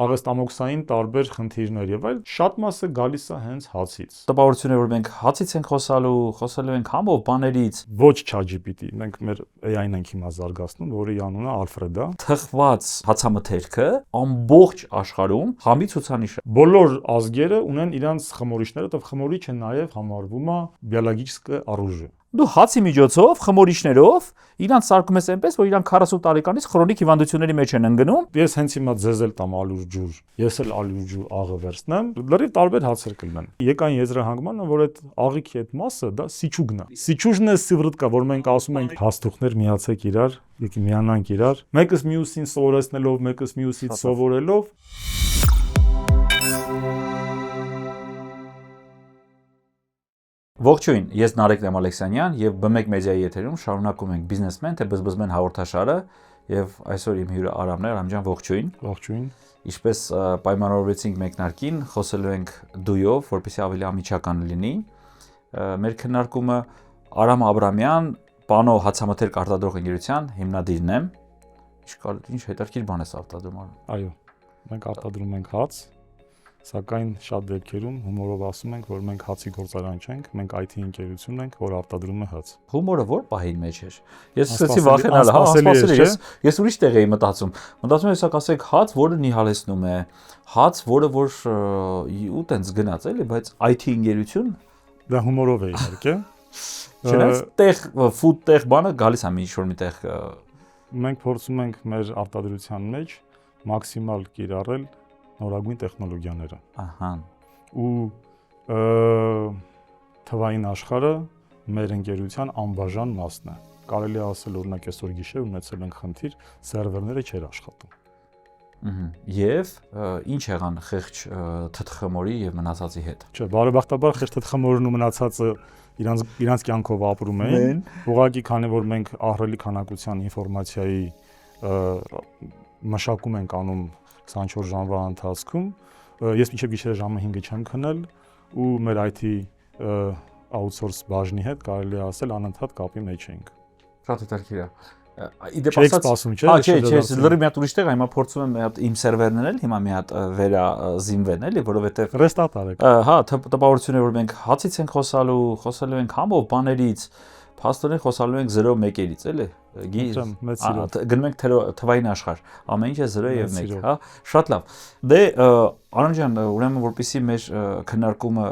աղեստամոքսային տարբեր խնդիրներ եւ այլ շատ մասը գալիս է հենց հացից։ Տպավորություն է, որ մենք հացից ենք խոսալու ենք համով բաներից։ Ոչ ChatGPT, մենք մեր AI-ն ենք հիմա զարգացնում, որի անունը Alfred է։ Թխված հացամթերքը ամբողջ աշխարհում համի ցուցանիշ է։ Բոլոր ազգերը ունեն իրենց խմորիչները, եւ խմորիչը նաեւ համարվում է բիոլոգիչսկե оружие։ Դու հացի միջոցով, խմորիչներով իրանց սարքում ես այնպես, որ իրանք 40 տարեկանից քրոնիկ հիվանդությունների մեջ են ընկնում։ Ես հենց հիմա ձեզ էլ տամ ալյուր ջուր, ես էլ ալյուր ջուր աղը վերցնեմ, լրիվ տարբեր հացեր կլինեն։ Եկան եզրահանգմանը, որ այդ աղիքի այդ մասը դա սիչուգն է։ Սիչուժն է սիվրտկա, որ մենք ասում ենք հաստուխներ միացեք իրար, եկի միանանք իրար, մեկս մյուսին սովորեցնելով, մեկս մյուսից սովորելով։ Ողջույն, ես Նարեկ Ալեքսանյան եւ B1 մեդիայի եթերում շարունակում ենք բիզնեսմեն թե բզբզմեն հաղորդաշարը եւ այսօր իմ հյուրը Արամն է, Արամ ջան, ողջույն։ Ողջույն։ Ինչպես պայմանավորվեցինք մեկնարկին, խոսելու ենք դույով, որպեսզի ավելի ամիջական լինի։ Մեր քննարկումը Արամ Աբրամյան, Պանո հացամթերք արտադրող ընկերության հիմնադիրն է։ Ինչ հետաքրքիր բան ես արտադրում։ Այո, մենք արտադրում ենք հաց, սակայն շատ դեպքերում հումորով ասում ենք, որ մենք հացի գործարան չենք, մենք IT ընկերություն ենք, որ արտադրում է հաց։ Հումորը ո՞ր պահին մեջ էր։ Ես սկսեցի վախենալ, ասպասելի է, ես ուրիշ տեղ էի մտածում։ Մտածում եմ, հեսա ասեք հաց, որը նիհալեցնում է, հաց, որը որ ու տենց գնաց էլի, բայց IT ընկերություն դա հումորով է իհարկե։ Չնայած տեղ ֆուդ տեղ բանը գալիս է ինչ-որ մի տեղ։ Մենք փորձում ենք մեր արտադրության մեջ մաքսիմալ կիրառել նորագույն տեխնոլոգիաները։ Ահա։ Ու թվային աշխարհը մեր ընկերության անբաժան մասն է։ Կարելի է ասել, օրինակ այսօր գիշեր ունեցել ենք խնդիր, սերվերները չէր աշխատում։ Եվ ինչ եղան խեղճ թթխմորի եւ մնացածի հետ։ Չէ, բարեբախտաբար խեղճ թթխմորն ու մնացածը իրանց կյանքով ապրում էին։ Ուղղակի քանի որ մենք ահռելի քանակության ինֆորմացիայի մշակում ենք անում 24 ժամվա ընթացքում, ես մինչև գիշերը ժամը 5-ը չեմ քնել ու մեր IT outsource բաժնի հետ կարելի է ասել անընդհատ կապի մեջ ենք։ Շատ հետաքրքիր է։ Իդեպ ասած, չէ, լրիվ մի հատ ուրիշ տեղ, հիմա փորձում եմ մի հատ իմ սերվերն էլ հիմա մի հատ վերազինվեն էլի, որովհետև ռեստարտ արեք։ Հա, տպավորություն է, որ մենք հացից ենք խոսալու ենք համով բաներից, փաստորեն խոսալու ենք 0-1-երից, էլի։ Գնում ենք թվային աշխարհ, ամեն ինչը 0 եւ 1, հա, շատ լավ։ Դե Արամ ջան, ուրեմն որպեսզի մեր քննարկումը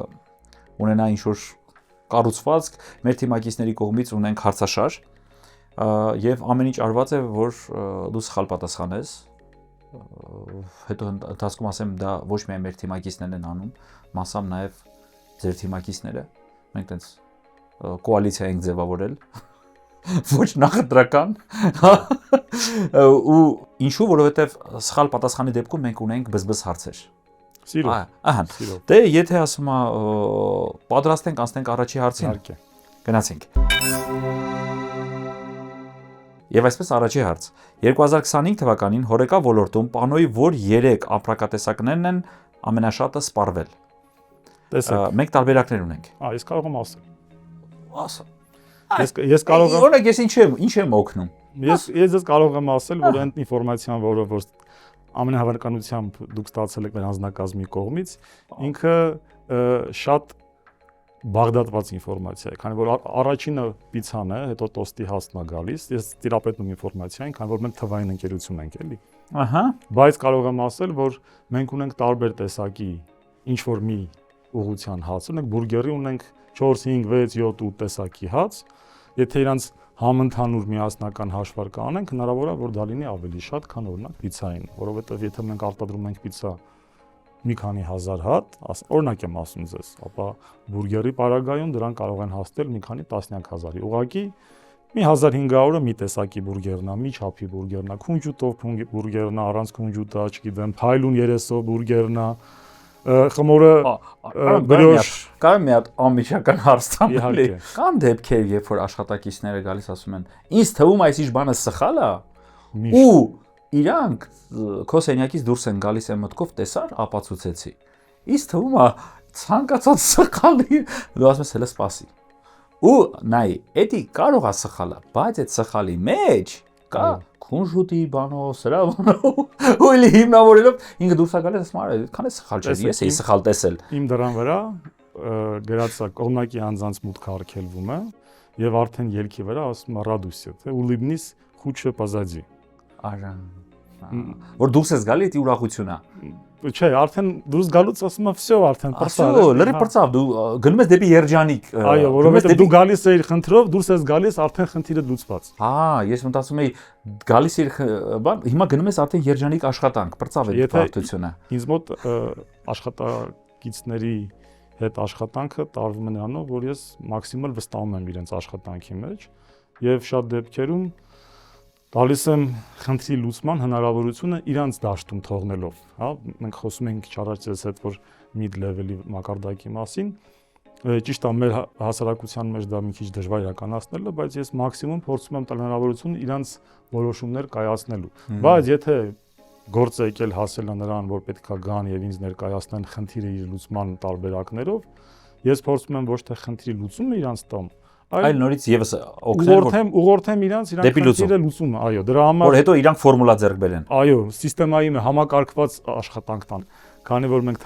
ունենա ինչ-որ կառուցվածք, մեր թիմակիցների կողմից ունենք հարցաշար եւ ամեն ինչ արված է, որ դու սխալ պատասխանես։ Հետո ընթացքում ասեմ, դա ոչ միայն մեր թիմակիցներն են անում, մասամբ նաեւ ձեր թիմակիցները։ Մենք տենց կոալիցիա ենք ձևավորել, ոչ նախընտրական, ու ինչու, որովհետև սխալ պատասխանի դեպքում մենք ունենք բզբզ հարցեր։ Սիրո։ Ահա։ Դե եթե ասում ա պատրաստ ենք անցնենք առաջի հարցին։ Իհարկե։ Գնացինք։ Եվ այսպես առաջի հարց։ 2025 թվականին հորեկա ոլորտում Պանոյի որ 3 ապրանքատեսակներն են ամենաշատը սպառվել։ Տեսեք։ Մենք տարբերակներ ունենք։ Ես կարող եմ ասել։ Ասա։ Ես կարող եմ։ Օրինակ ես ինչ եմ օգնում։ Ես ձեզ կարող եմ ասել, որ այն ինֆորմացիան, որը ամենահավանականությամբ դուք ստացել եք մեր անձնակազմի կողմից, ինքը շատ բաղդատված ինֆորմացիա է, քանի որ առաջինը պիցան է, հետո տոստի հացն է գալիս, ես տիրապետում ինֆորմացիային, քանի որ մենք թվային ընկերություն ենք, էլի։ Ահա։ Բայց կարող եմ ասել, որ մենք ունենք տարբեր տեսակի ինչ որ մի ուղղության հաց, ունենք բուրգերի, ունենք 4, 5, 6, 7, 8 տեսակի հաց, եթե իրանց համընդհանուր միասնական հաշվարկ անենք, հնարավոր է որ դա լինի ավելի շատ, քան օրինակ պիցային, որովհետև եթե մենք արտադրում ենք պիցա մի քանի հազար հատ, օրինակ եմ ասում ձեզ, ապա բուրգերի պարագայում դրան կարող են հասնել մի քանի տասնյակ հազարի։ Ուղղակի մի 1500-ը մի տեսակի բուրգերն է, մի չափի բուրգերն է, քունջուտով բուրգերն է, առանց քունջուտա, չգիտեմ, փայլուն երեսով բուրգերն է, խմորը բրյոշ, կարող մի հատ անմիջական հարց տամ։ Կան դեպքեր, երբ որ աշխատակիցները գալիս ասում են, ինձ թվում այս ինչ բանը սխալ է, ու իրանք քո սենյակից դուրս են գալիս այն մտքով, տեսար, ապացուցեցի։ Ինձ թվում է ցանկացած սխալի, դու ասում ես հələ սպասի։ Ու նայ, էդի կարող է սխալը, բայց այդ սխալի մեջ Կա քունժուտի բանով, սրա բանով, ու էլի հիմնավորելով ինքը դուրս է գալիս, ասում է, քան է սխալ չէ, ես էի սխալ տեսել։ Իմ դրան վրա գրած է կողմնակի անձանց մուտքը արգելվում է եւ արդեն ելքի վրա ասում է ռադուսիա, թե ուլիբնիս խուչը պազադի։ Արա։ Որ դուրս ես գալի, դա ուրախություն է։ Չէ, արդեն դուրս գալուց ասում է, «Վсё, արդեն պրծավ»։ Ասո, լրի պրծավ, դու գնում ես դեպի երջանիկ։ Այո, որովհետեւ դու գալիս ես խնդրով, դուրս ես գալիս, արդեն խնդիրը լուծված։ Ես մտածում էի գալիս ես, բան, հիմա գնում ես արդեն երջանիկ աշխատանք, պրծավ է բարդությունը։ Ինձ մոտ աշխատակիցների հետ աշխատանքը տարվում է նրանով, որ ես մաքսիմալ վստահում եմ իրենց աշխատանքի մեջ եւ շատ դեպքերում տալիս եմ խնդրի լուծման հնարավորությունը իրանց դաշտում թողնելով, հա, մենք խոսում ենք չարաճես հետ որ mid level-ի մակարդակի մասին, ճիշտ է մեր հասարակության մեջ դա մի քիչ դժվար իրականացնելը, բայց ես մաքսիմում փորձում եմ տալ հնարավորություն իրանց որոշումներ կայացնելու, բայց եթե գործը եկել հասել է նրան, որ պետքա գան եւ ինձ ներկայացնեն խնդիրը իր լուծման տարբերակներով, ես փորձում եմ ոչ թե խնդրի լուծումը իրանց տամ, այլ նորից եւս օգնել ուղղորդեմ իրանց խնդիրը լուծումը, այո, դրա համար որ հետո իրանք ֆորմուլա ձեռք բերեն։ Այո, սիստեմայի համակարգված աշխատանք տան, քանի որ մենք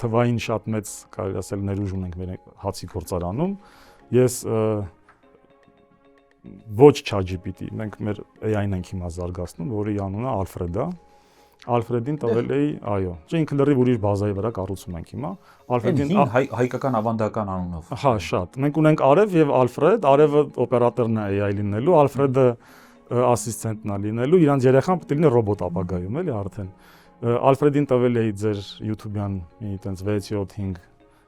թվային շատ մեծ, կարելի ասել, ներուժ ունենք մեր հացի գործարանում, ես ոչ ChatGPT, մենք մեր AI-ն ենք հիմա զարգացնում, որի անունը Alfred է։ Alfred-ին տվել էի, այո, չէ ինքը լրիվ ուրիշ բազայի վրա կառուցում ենք հիմա։ Alfred-ին հայկական ավանդական անունով։ Հա, շատ։ Մենք ունենք Արև եւ Alfred, Արևը օպերատորն է AI լինելու, Alfred-ը ասիստենտն է լինելու, իրանց երեխան պետք է լինի ռոբոտ ապագայում, էլի արդեն։ Alfred-ին տվել էի ձեր YouTube-յան մի տենց 6-7-5,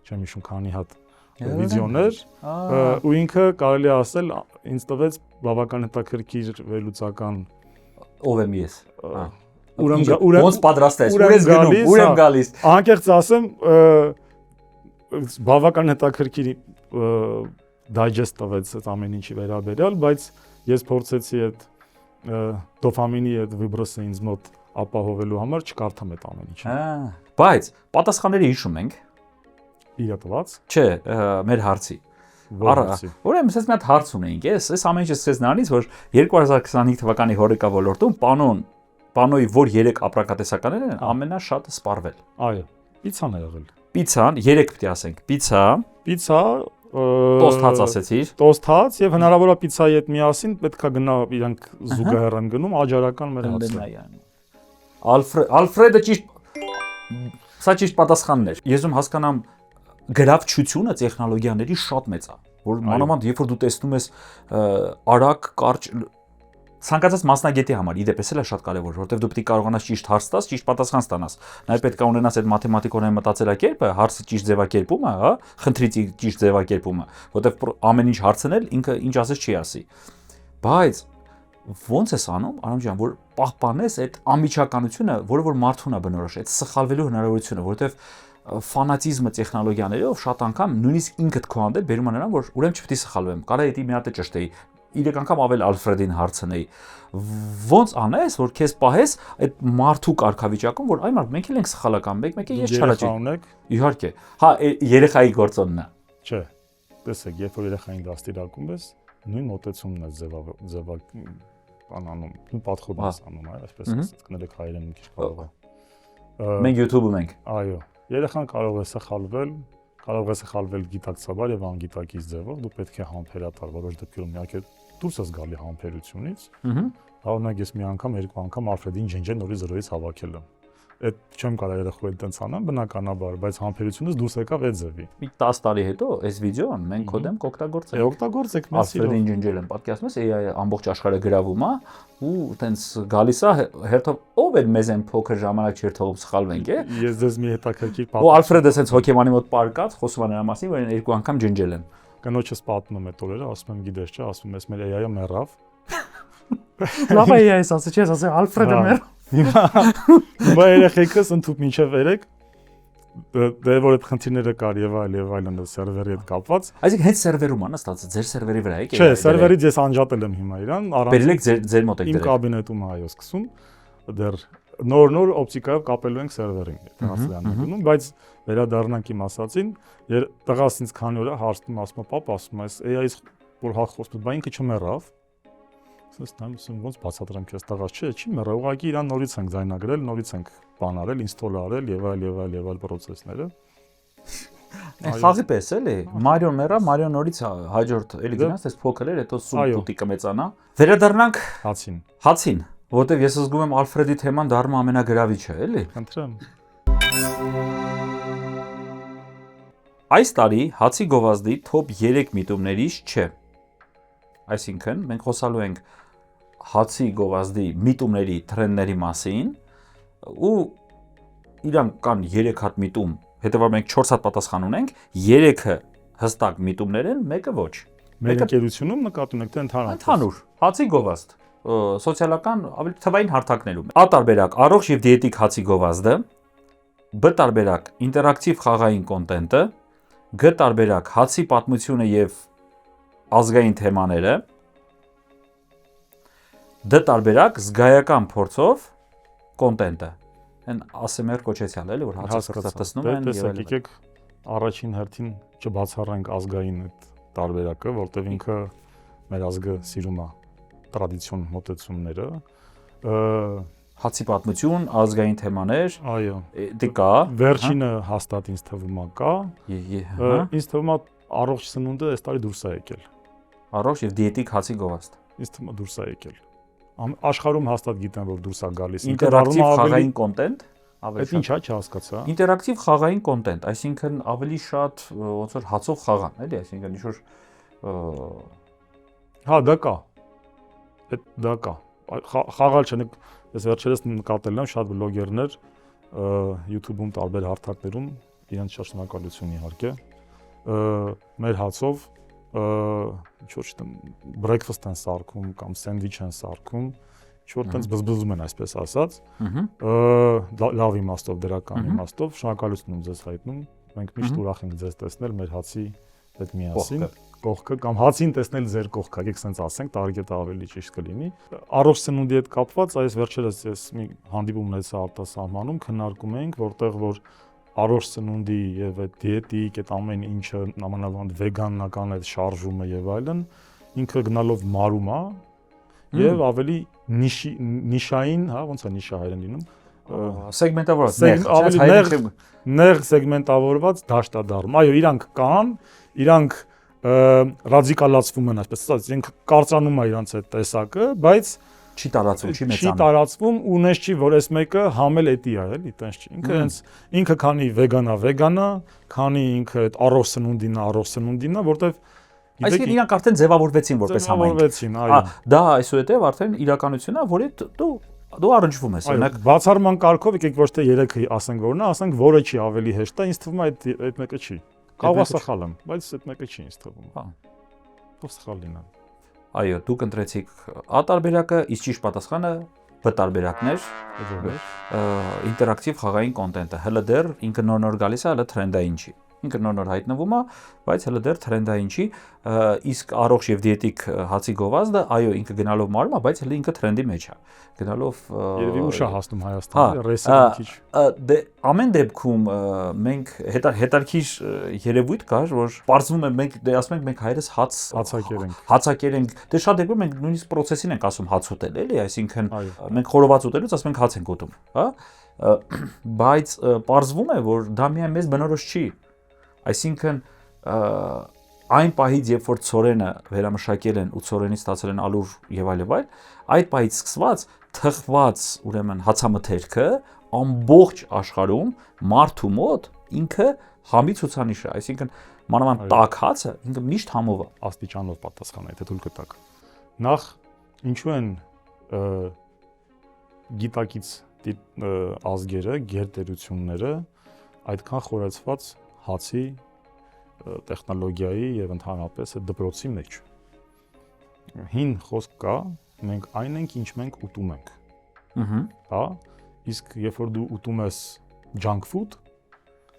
չեմ հիշում քանի հատ վիդեոներ, ու ինքը կարելի է ասել ինձ տվեց բավական հետաքրքիր վերլուծական ով եմ ես։ Ոնց պատրաստես, ուր ես գնում, ուր եմ գալիս։ Անկեղծ ասեմ, բավական հետաքրքիր դայջեստ տվեց այդ ամեն ինչի վերաբերյալ, բայց ես փորձեցի այդ դոֆամինի այդ վիբրոսը ինձ մոտ ապահովելու համար չկարդամ այդ ամեն ինչը։ Բայց պատասխանները հիշում ենք։ Իրա տված։ Չէ, մեր հարցի։ Ուրեմն ես մի հատ հարց ունեինք, այս ամեն ինչը սկսեց նրանից, որ 2025 թվականի հորեկա ոլորտում պանոյի որ 3 ապրակատեսականներ են ամենաշատը սպառվել։ Այո, պիցան է եղել։ Պիցան, 3 պետք է ասենք, պիցա, տոստ հաց ասեցիր։ Տոստ հաց եւ հնարավոր է պիցայի հետ միասին պետքա գնա իրանք զուգահեռ են գնում աջարական մեր հացը։ Ալֆրեդը սա ճիշտ պատասխանն էր։ Ես ում հասկանամ գրավչությունը տեխնոլոգիաների շատ մեծ է, որ մանավանդ երբ որ դու տեսնում ես արագ, կարճ ցանկացած մասնագետի համար իդեպ էս էլ է շատ կարևոր, որովհետև դու պետք է կարողանաս ճիշտ հարց տաս, ճիշտ պատասխան ստանաս։ Նաև պետք է ունենաս այդ մաթեմատիկորեն մտածելակերպը, հարցի ճիշտ ձևակերպումը, հա, խնդրի ճիշտ ձևակերպումը, որովհետև ամեն ինչ հարցնել ինքը ինչ ասես չի ասի։ Բայց ո՞նց ես անում, Արամ ջան, որ պահպանես այդ ամիջականությունը, որը որ մարդուն է բնորոշ, այդ սխալվելու հնարավորությունը, որովհետև ֆանատիզմը տեխնոլոգիաներով շատ անգամ նույնիսկ ինքդ քո հանդեպ բերում է նրան, որ ուրեմն չպետք է սխալվեմ, կարա դա մի հատ է ճշտեի, 3 անգամ ավել Ալֆրեդին հարցնեի։ Ոնց անես, որ քեզ պահես այդ մարդու կարգավիճակում, որ այ մարդ մենք էլ ենք սխալական, մեկ-մեկը ես չարաճի։ Իհարկե։ Հա, երեխայի գործոնն է։ Չէ։ Տեսեք, երբ որ երեխային դաստիարակում ես, նույն մոտեցումն է ձևա անանում, նույն պատխոդն ես անում, այսպես ասած, կներեք հայերեն մի քիչ կարող է։ Մենք YouTube-ում ենք։ Այո, երեխան կարող է սխալվել գիտակցաբար եւ անգիտակից ձևով, դու պետք է համբերատար որոշ դեպքերում իհարկե դուրս ես գալի համբերությունից։ Օրինակ ես մի անգամ, 2 անգամ Ալֆրեդին ջնջեն նորից 0-ից հավաքել եմ։ Այդ չեմ կարող երեխու հետ տենց անեմ, բնականաբար, բայց համբերությունից դուրս եկավ այդ ձևի։ Մի 10 տարի հետո այս վիդեոն մենք կոդեմ կօգտագործենք։ Օգտագործեք, մեծ սիրով։ Ալֆրեդին ջնջել եմ, պատկերացնում ես, AI ամբողջ աշխարհը գրավում է, ու տենց գալիս է հերթով ով է մեզ այն փոքր ժամանակ չէր թողում սխալվենք, է։ Ես դες մի հետաքրքիր պատմում։ Ու Ալֆրեդը սենց հոկեմանի մոտ պարկած, խոսում է նրա մասին, որ 2 անգամ ջնջել եմ։ Կնոջս պատմում է տորերը, ասում եմ, գիտես չէ, ասում ես մեր AI-ը մեռավ։ Լավ է այս ասած, ես ասել Ալֆրեդը մեռավ։ Հիմա երեխեքս ընդཐུպ մինչև 3 դե որ այդ խնդիրները կար եւ այլն սերվերի հետ կապված։ Այսինքն հենց սերվերում անա ստացած ձեր սերվերի վրա եք։ Չէ, սերվերից ես անջատել եմ հիմա իրան, բերել եք ձեր մոտ եք դրել։ Իմ կաբինետում այո սկսում դեռ նոր օպտիկայով կապելու ենք սերվերին, եթե հասցեանը գնում, բայց վերադառնանք իմ ասածին, տղաս ինձ քանի օր է հարցնում, ասում է, պապ, ասում է, AI-ից որ հա խոսում, բա ինքը չմեռավ։ Սա ոնց բացատրեմ քեզ տղաս, չի մեռա, ուղղակի իրան նորից ենք ձայնագրել, նորից ենք բան արել, ինստոլ արել եւ այլ process-ները։ Խաղի պես էլի, Մարիոն մեռա, Մարիոն նորից հաջորդ էլի գնաց, այս փոքր էր, հետո սուր պուտի կմեծանա։ Վերադառնանք հացին, որտեվ ես զգում եմ Ալֆրեդի թեման դառնում ամենագրավիչը, էլի։ Խնդրեմ։ Այս տարի հացի գովազդի top 3 միտումներից չէ։ Այսինքն, մենք խոսալու ենք հացի գովազդի միտումների տրենդների մասին ու իրանք կան 3 հատ միտում, հետևաբար մենք 4 հատ պատասխան ունենք, 3-ը հստակ միտումներ են, մեկը ոչ։ Մեր ընկերությունում նկատի ունեք թե ընդհանուր հացի գովազդ, սոցիալական ավելի թվային հարթակներում։ A տարբերակ առողջ եւ դիետիկ հացի գովազդը, B տարբերակ ինտերակտիվ խաղային կոնտենտը, G տարբերակ հացի պատմությունը եւ ազգային թեմաները, D տարբերակ զգայական փորձով կոնտենտը։ Այն ASMR կոչեցյալ էլի, որ հացը ստացնում են եւ այլն։ Եկեք առաջին հերթին չբացառենք ազգային այդ տարբերակը, որտեղ ինքը մեր ազգը սիրում է տրադիցիոն մոտեցումները։ Հացի պատմություն, ազգային թեմաներ, այո, դե կա։ Վերջինը հաստատ ինձ թվում է կա։ Ինձ թվում է առողջ սնունդը այս տարի դուրս է եկել։ Առողջ եւ դիետիկ հացի գովազդ։ Ինձ թվում է դուրս է եկել։ Աշխարհում հաստատ գիտեն, որ դուրս է գալիս։ Ինտերակտիվ խաղային կոնտենտ, ավելի շատ։ Այդ ինչա՞ չհասկացա։ Ինտերակտիվ խաղային կոնտենտ, այսինքն ավելի շատ ոնց որ հացով խաղան, էլի, այսինքն ինչ որ հա դա կա։ Դա կա։ Խաղալ չեն, ես վերջերս նկատել եմ շատ բլոգերներ YouTube-ում տարբեր հարթակներում, իրենց շնորհակալություն իհարկե, մեր հացով ինչ որ չտեմ breakfast են սարքում կամ սենդվիչ են սարքում, ինչ որ տենց բզբզում են այսպես ասած, լավ իմաստով, դրական իմաստով, շնորհակալություն եմ ձեզ հայտնում, մենք միշտ ուրախ ենք ձեզ տեսնել մեր հացի հետ միասին, կողքը կամ հացին տեսնել ձեր կողքը, եկեք սենց ասենք, տարիքետ ավելի ճիշտ կլինի։ Առողջ սնունդի հետ կապված այս վերջերս ես մի հանդիպում ունեցա արտասահմանում, քննարկում էինք, որտեղ որ առողջ սնունդի եւ այդ դիետիկ, այդ ամեն ինչը նամանավանդ վեգանական այդ շարժումը եւ այլն, ինքը գնալով մարում է եւ ավելի նիշային, հա, ոնց է նիշա հայերեն լինում, սեգմենտավորված, նեղ սեգմենտավորված դաշտ է դառնում։ Այո, իրանք կան, իրանք ռադիկալացվում են, այսպես ասած, իրենք կարծանում է իրանց այդ տեսակը, բայց չի տարածվում, չի մեծանում։ Չի տարածվում ու նես չի, որ այս մեկը համել էտի է, էլի, տենց չի։ Ինքը հենց ինքը քանի վեգանա, քանի ինքը այդ առողջ սնունդին է, որտեվ այսինքն իրանք արդեն ձևավորվեցին որպես համայնք։ Ձևավորվեցին, այո։ Դա այսուհետև արդեն իրականությունն է, որի դու առնչվում ես, օրինակ բացառման կարգով եկեք ոչ թե 3-ը ասենք որն է, ասենք որը չի ավելի հեշտ է, ինձ թվում է այդ մեկը չի։ Կարող է սխալ եմ, բայց այդ մեկը չի ինձ թվում։ Հա։ Ո՞վ սխալ լինա։ Այո, դուք ընտրեցիք A տարբերակը, իսկ ճիշտ պատասխանը B տարբերակն էր։ Ինտերակտիվ խաղային կոնտենտը։ Հələ դեռ ինքը նոր գալիս է, հələ տրենդային չի։ Ինքը նոր հայտնվում է, բայց հələ դեռ տրենդային չի, իսկ առողջ եւ դիետիկ հացի գովազդը, այո, ինքը գնալով մարում է, բայց հələ ինքը տրենդի մեջ է։ Գնալով երևի ուշ է հասնում Հայաստանը, ռեսինգ քիչ։ Դե ամեն դեպքում մենք հետարքիր երևույթ կար, որ պարզվում է մենք դե ասում ենք մենք հայերս հացակեր ենք։ Դե շատ դեպքում մենք նույնիսկ process-ին ենք ասում հաց ուտել, էլի, այսինքն մենք խորոված ուտելուց ասում ենք հաց ենք ուտում, հա։ Բայց պարզվում է, որ դա միայն մեզ բնորոշ չի։ Այսինքն այն պահից, երբ որ ցորենը վերամշակել են ու ցորենից ստացել են ալուր եւ այլ, այդ պահից սկսված թխված ուրեմն հացամթերքը ամբողջ աշխարհում մարդու մոտ ինքը համի ցուցանիշ է, այսինքն մանավանդ տաք հացը ինքը միշտ համով է, աստիճանով պատասխանա, եթե թույլ կտաք։ Նախ ինչու են գիտակից ազգերը, գերտերությունները այդքան խորացված հացի տեխնոլոգիայի եւ ընդհանրապես դպրոցի մեջ։ Հին խոսք կա, մենք այն ենք, ինչ մենք ուտում ենք։ Հա, իսկ երբ որ դու ուտում ես junk food,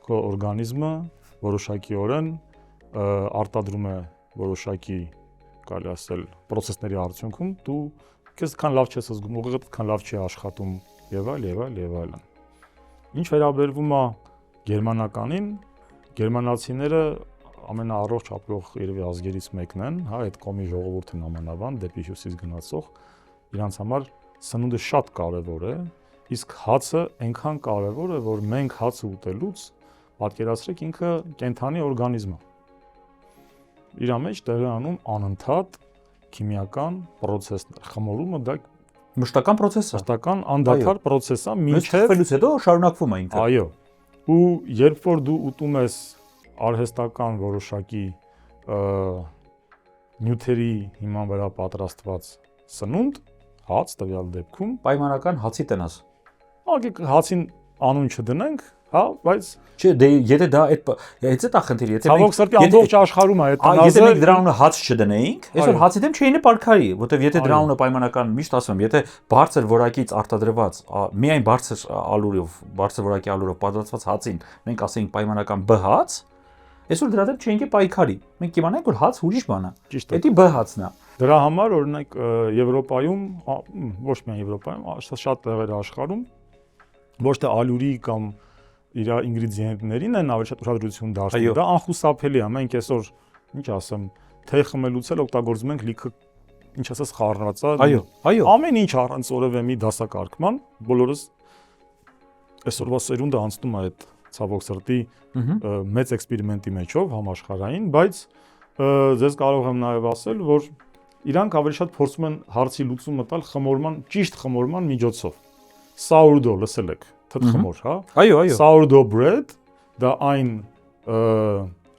քո օրգանիզմը որոշակիորեն արտադրում է որոշակի, կարելի ասել, process-ների արդյունքում դու քեզ քան լավ չես զգում, ուղղակի քան լավ չի աշխատում եւ այլն։ Ինչ վերաբերվում է գերմանականին, գերմանացիները ամենաառողջ ապրող երևի ազգերից մեկն են, հա, այդ կոմի ժողովուրդն ամանավան դեպի հյուսիս գնացող, իրանց համար սնունդը շատ կարևոր է, իսկ հացը այնքան կարևոր է, որ մենք հացը ուտելուց պատկերացրեք ինքը կենդանի օրգանիզմ է։ Իր մեջ տեղի անում անընդհատ քիմիական process-ներ, խմորումը դա մշտական process է, մշտական անդադար process է, մինչև խմելուց հետո շարունակվում է ինքը։ Այո։ Ու երբ որ դու ուտում ես արհեստական որոշակի նյութերի հիման վրա պատրաստված սնունդ, հաց տվյալ դեպքում պայմանական հացի տնաս։ Ագեք հացին անուն չդնենք, հա, բայց չէ, դե եթե դա այդ է խնդիրը, եթե ցավոք սրտի ամբողջ աշխարհում է այդ տնազը, եթե մենք դրա անունը հաց չդնեինք, այսօր հացի դեմ չէին պարքարի, որտեվ եթե դրա անունը պայմանական միշտ ասում եմ, եթե բարձր որակից արտադրված, միայն բարձր ալուրով, բարձր որակի ալուրով պատրաստված հացին մենք ասենք պայմանական B հաց, այսօր դրա դեմ չէինք պայքարի։ Մենք կիմանանք, որ հաց ուրիշ բան է։ Դա B հացն է։ Դրա համար օրինակ Եվրոպայում, ոչ միայն Եվրոպայում, շատ տեղեր աշխարհում ոչ թե ալյուրի կամ իր ինգրեդիենտներին են ավելի շատ ուշադրություն դարձնում։ Դա անխուսափելի է։ Մենք այսօր, ինչ ասեմ, թե խմելուց էլ օգտագործում ենք լիքը, ինչ ասես, խառնվածա։ Այո։ Ամեն ինչ առանց որևէ մի դասակարգման, բոլորս այսօրվա սերունդը անցնում է այդ ցավոք սրտի մեծ էքսպերիմենտի մեջով համաշխարհային, բայց ձեզ կարող եմ նաև ասել, որ իրանք ավելի շատ փորձում են հարցի լուծումը տալ խմորման, ճիշտ խմորման միջոցով։ Sourdough, լսել եք, թթխմոր, հա։ Այո։ Sourdough bread, դա այն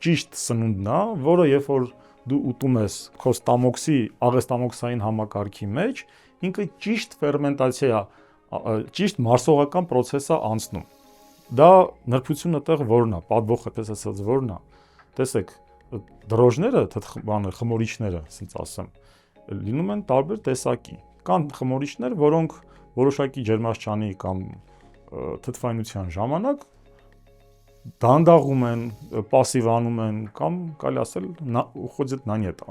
ճիշտ սնունդն է, որը երբ որ դու ուտում ես քո ստամոքսի աղեստամոքսային համակարգի մեջ, ինքը ճիշտ ֆերմենտացիա, ճիշտ մարսողական process է անցնում։ Դա նրբությունը տեղ որն է, պատվոխը, պես ասած, որն է։ Տեսեք, դրոժները, խմորիչները, ասենց ասեմ, լինում են տարբեր տեսակի։ Կան խմորիչներ, որոնք որոշակի ջերմաստիճանի կամ թթվայնության ժամանակ դանդաղում են, пассивանում են կամ կարելի ասել уходит на нет։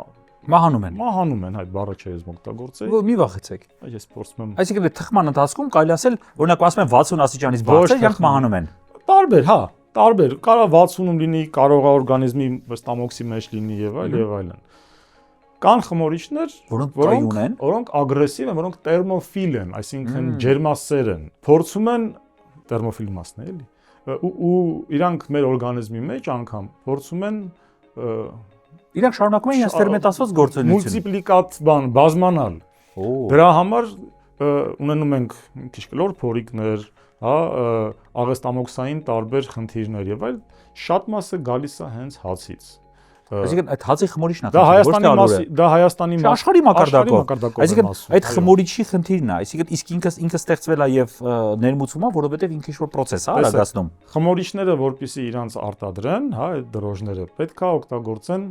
Մահանում են։ Մահանում են, այդ բառը չէ ես օգտագործեի։ Մի վախեցեք։ Ես փորձում եմ։ Այսինքն թխման ընթացքում կարելի ասել, օրինակ ասում են 60 աստիճանից բարձր իրանք մահանում են։ Տարբեր, հա, տարբեր, կարա 60-ում լինի, կարող է օրգանիզմի ստամոքսի մեջ լինի եւ այլն։ Կան խմորիչներ, որոնք ագրեսիվ են, որոնք տերմոֆիլ են, այսինքն ջերմասեր են, փորձում են տերմոֆիլ մասն է, էլի։ Ու իրանք մեր օրգանիզմի մեջ անգամ փորձում են իրանք շարունակում են իրենց ֆերմենտացված գործունեությունը մուլտիպլիկատ բազմանալ։ Դրա համար ունենում ենք քիչ կլոր փորիկներ, հա, աղեստամոքսային տարբեր խնդիրներ եւ այլ, շատ մասը գալիս է հենց հացից։ Այսինքն այդ հացի խմորիչն է, դա Հայաստանի մաս, աշխարհի մակարդակով։ Այսինքն այդ խմորիչի խնդիրն է, այսինքն իսկ ինքը ստեղծվել է եւ ներմուծվում է, որովհետեւ ինքը ինչ-որ process է արագացնում։ Խմորիչները, որպեսզի իրանց արտադրեն, հա, այդ դրոժները պետք է օգտագործեն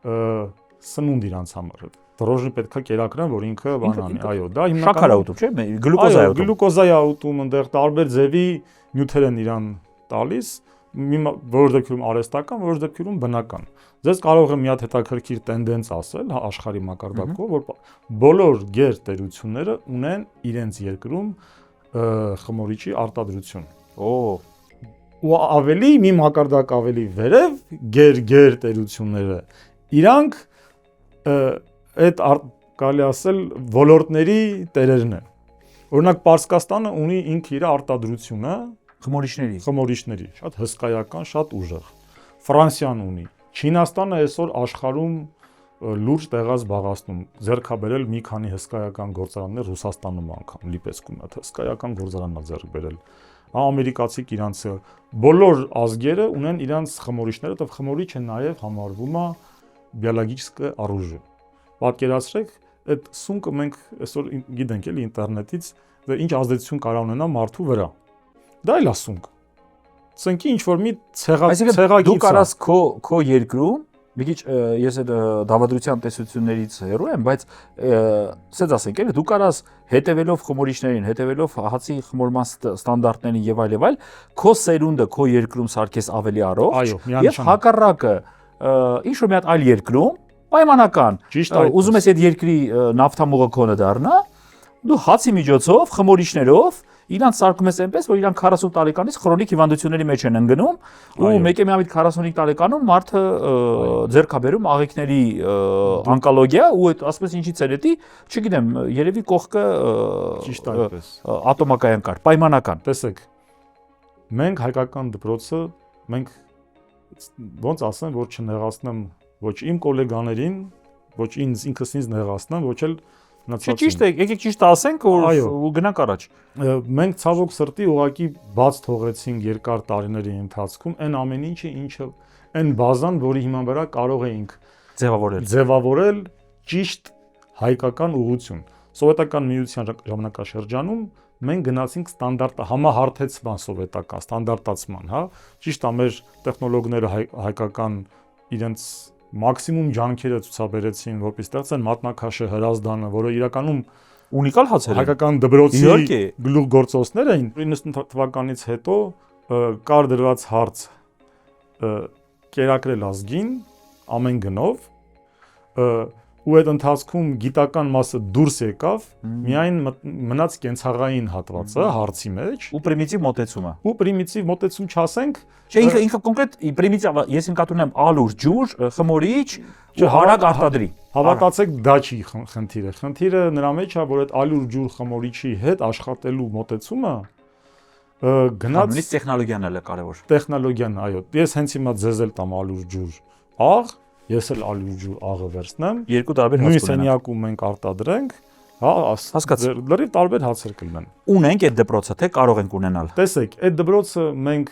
սնունդ իրանց համար։ Դրոժը պետք է կերակրեն, որ ինքը բան անի, այո, դա հիմնականում շաքար է ուտում, չէ՞, գլյուկոզա է ուտում։ Գլյուկոզա է ուտում, այնտեղ տարբեր ձևի նյութեր են իրան տալիս, որոշ դեպքերում արհեստական, որոշ դեպքերում բնական։ Ձեզ կարող եմ մի հատ հետաքրքիր տենդենս ասել, հա, աշխարհի մակարդակով, որ բոլոր գեր տերությունները ունեն իրենց երկրում խմորիչի արտադրություն։ Ու ավելի մի մակարդակ ավելի վերև գեր տերությունները իրանք այդ կարելի ասել ոլորտների տերերն են։ Օրինակ Պարսկաստանը ունի ինքը իր արտադրությունը խմորիչների, շատ հսկայական, շատ ուժեղ։ Ֆրանսիան ունի։ Չինաստանը այսօր աշխարհում լուրջ տեղ է զբաղեցնում, ձեռք է բերել մի քանի հսկայական գործարաններ Ռուսաստանում անգամ, Լիպեցկում է հսկայական գործարանն է ձեռք բերել։ Ամերիկացիք իրանցը բոլոր ազգերը ունեն իրանց խմորիչները, որտեղ խմորիչը նաև համարվում է բիոլոգիչսկե оружие։ Պատկերացրեք, այդ սունկը մենք այսօր գիտենք էլի ինտերնետից, ինչ ազդեցություն կարող ունենա մարդու վրա։ Դա էլ է սունկ։ Սնկի ինչ որ մի ցեղակից։ Դու կարաս քո երկրում, մի քիչ ես այդ դավադրության տեսություններից հեռու եմ, բայց ասած ասենք էլի դու կարաս հետևելով խմորիչներին, հետևելով հացի խմորման ստանդարտներին եւ այլ, քո սերունդը քո երկրում սարքես ավելի առողջ եւ հակառակը ինչ որ մի հատ այլ երկրում պայմանական ուզում ես այդ երկրի նավթամուղը քոնը դառնա, դու հացի միջոցով, խմորիչներով իրանց սարքում ես այնպես, որ իրանք 40 տարեկանից քրոնիկ հիվանդությունների մեջ են ընկնում, ու մեկ է միամիտ 45 տարեկանում մարդը ձեռք է բերում աղիքների օնկոլոգիա, ու այդ ասես ինչից էր էտի, չգիտեմ, երևի կողքը ճիշտ այդպես ատոմակայան կար, պայմանական։ Տեսեք, մենք հայկական դպրոցը մենք ոնց ասեմ, որ չնեղացնեմ ոչ իմ գոլեգաներին, ոչ ինքս ինձ նեղացնեմ, ոչ էլ մնացածին։ Ճիշտ է, եկեք ճիշտ ասենք, ու գնանք առաջ։ Մենք ցավոք սրտի ուղղակի բաց թողեցինք երկար տարիների ընթացքում այն ամեն ինչը այն բազան, որի հիման վրա կարող էինք ձևավորել ճիշտ հայկական ուղղություն։ Սովետական միության ժամանակաշրջանում մենք գնացինք համահարթեցման սովետական ստանդարտացման, հա, ճիշտ է, մեր տեխնոլոգները հայկական իրենց մաքսիմում ջանքերը ցուցաբերեցին, որպես ստեղծեն մատնաքաշը հրազդանը, որը իրականում ունիկալ հաց էր։ Հայկական դպրոցի գլուխգործոցներ էին։ 90 թվականից հետո կար դրված հարց կերակրել ազգին ամեն գնով, ու այդ ընթացքում գիտական մասը դուրս եկավ, միայն մնաց կենցաղային հատվածը հարցի մեջ ու պրիմիտիվ մոտեցումը։ Ու պրիմիտիվ մոտեցում չասենք, չէ, ինքը կոնկրետ պրիմիտիվ, ես ինքնատուն եմ ալուր, ջուր, խմորիչ, հարակ արտադրի։ Հավատացեք, դա չի խնդիրը։ Խնդիրը նրա մեջ է, որ այդ ալուր, ջուր, խմորիչի հետ աշխատելու մոտեցումը գնաց նույնիսկ տեխնոլոգիան էլ է կարևոր։ Տեխնոլոգիան, այո։ Ես հենց հիմա ձեզ էլ տամ ալուր, ջուր, աղ, ես էլ ալուր, ջուր, աղը վերցնեմ։ Երկու տարբեր հաց նույն սենյակում մենք արտադրենք, հա, հասկացա։ Լրիվ տարբեր հացեր կլինեն։ Ունենք այդ դպրոցը, թե կարող ենք ունենալ։ Տեսեք, այդ դպրոցը մենք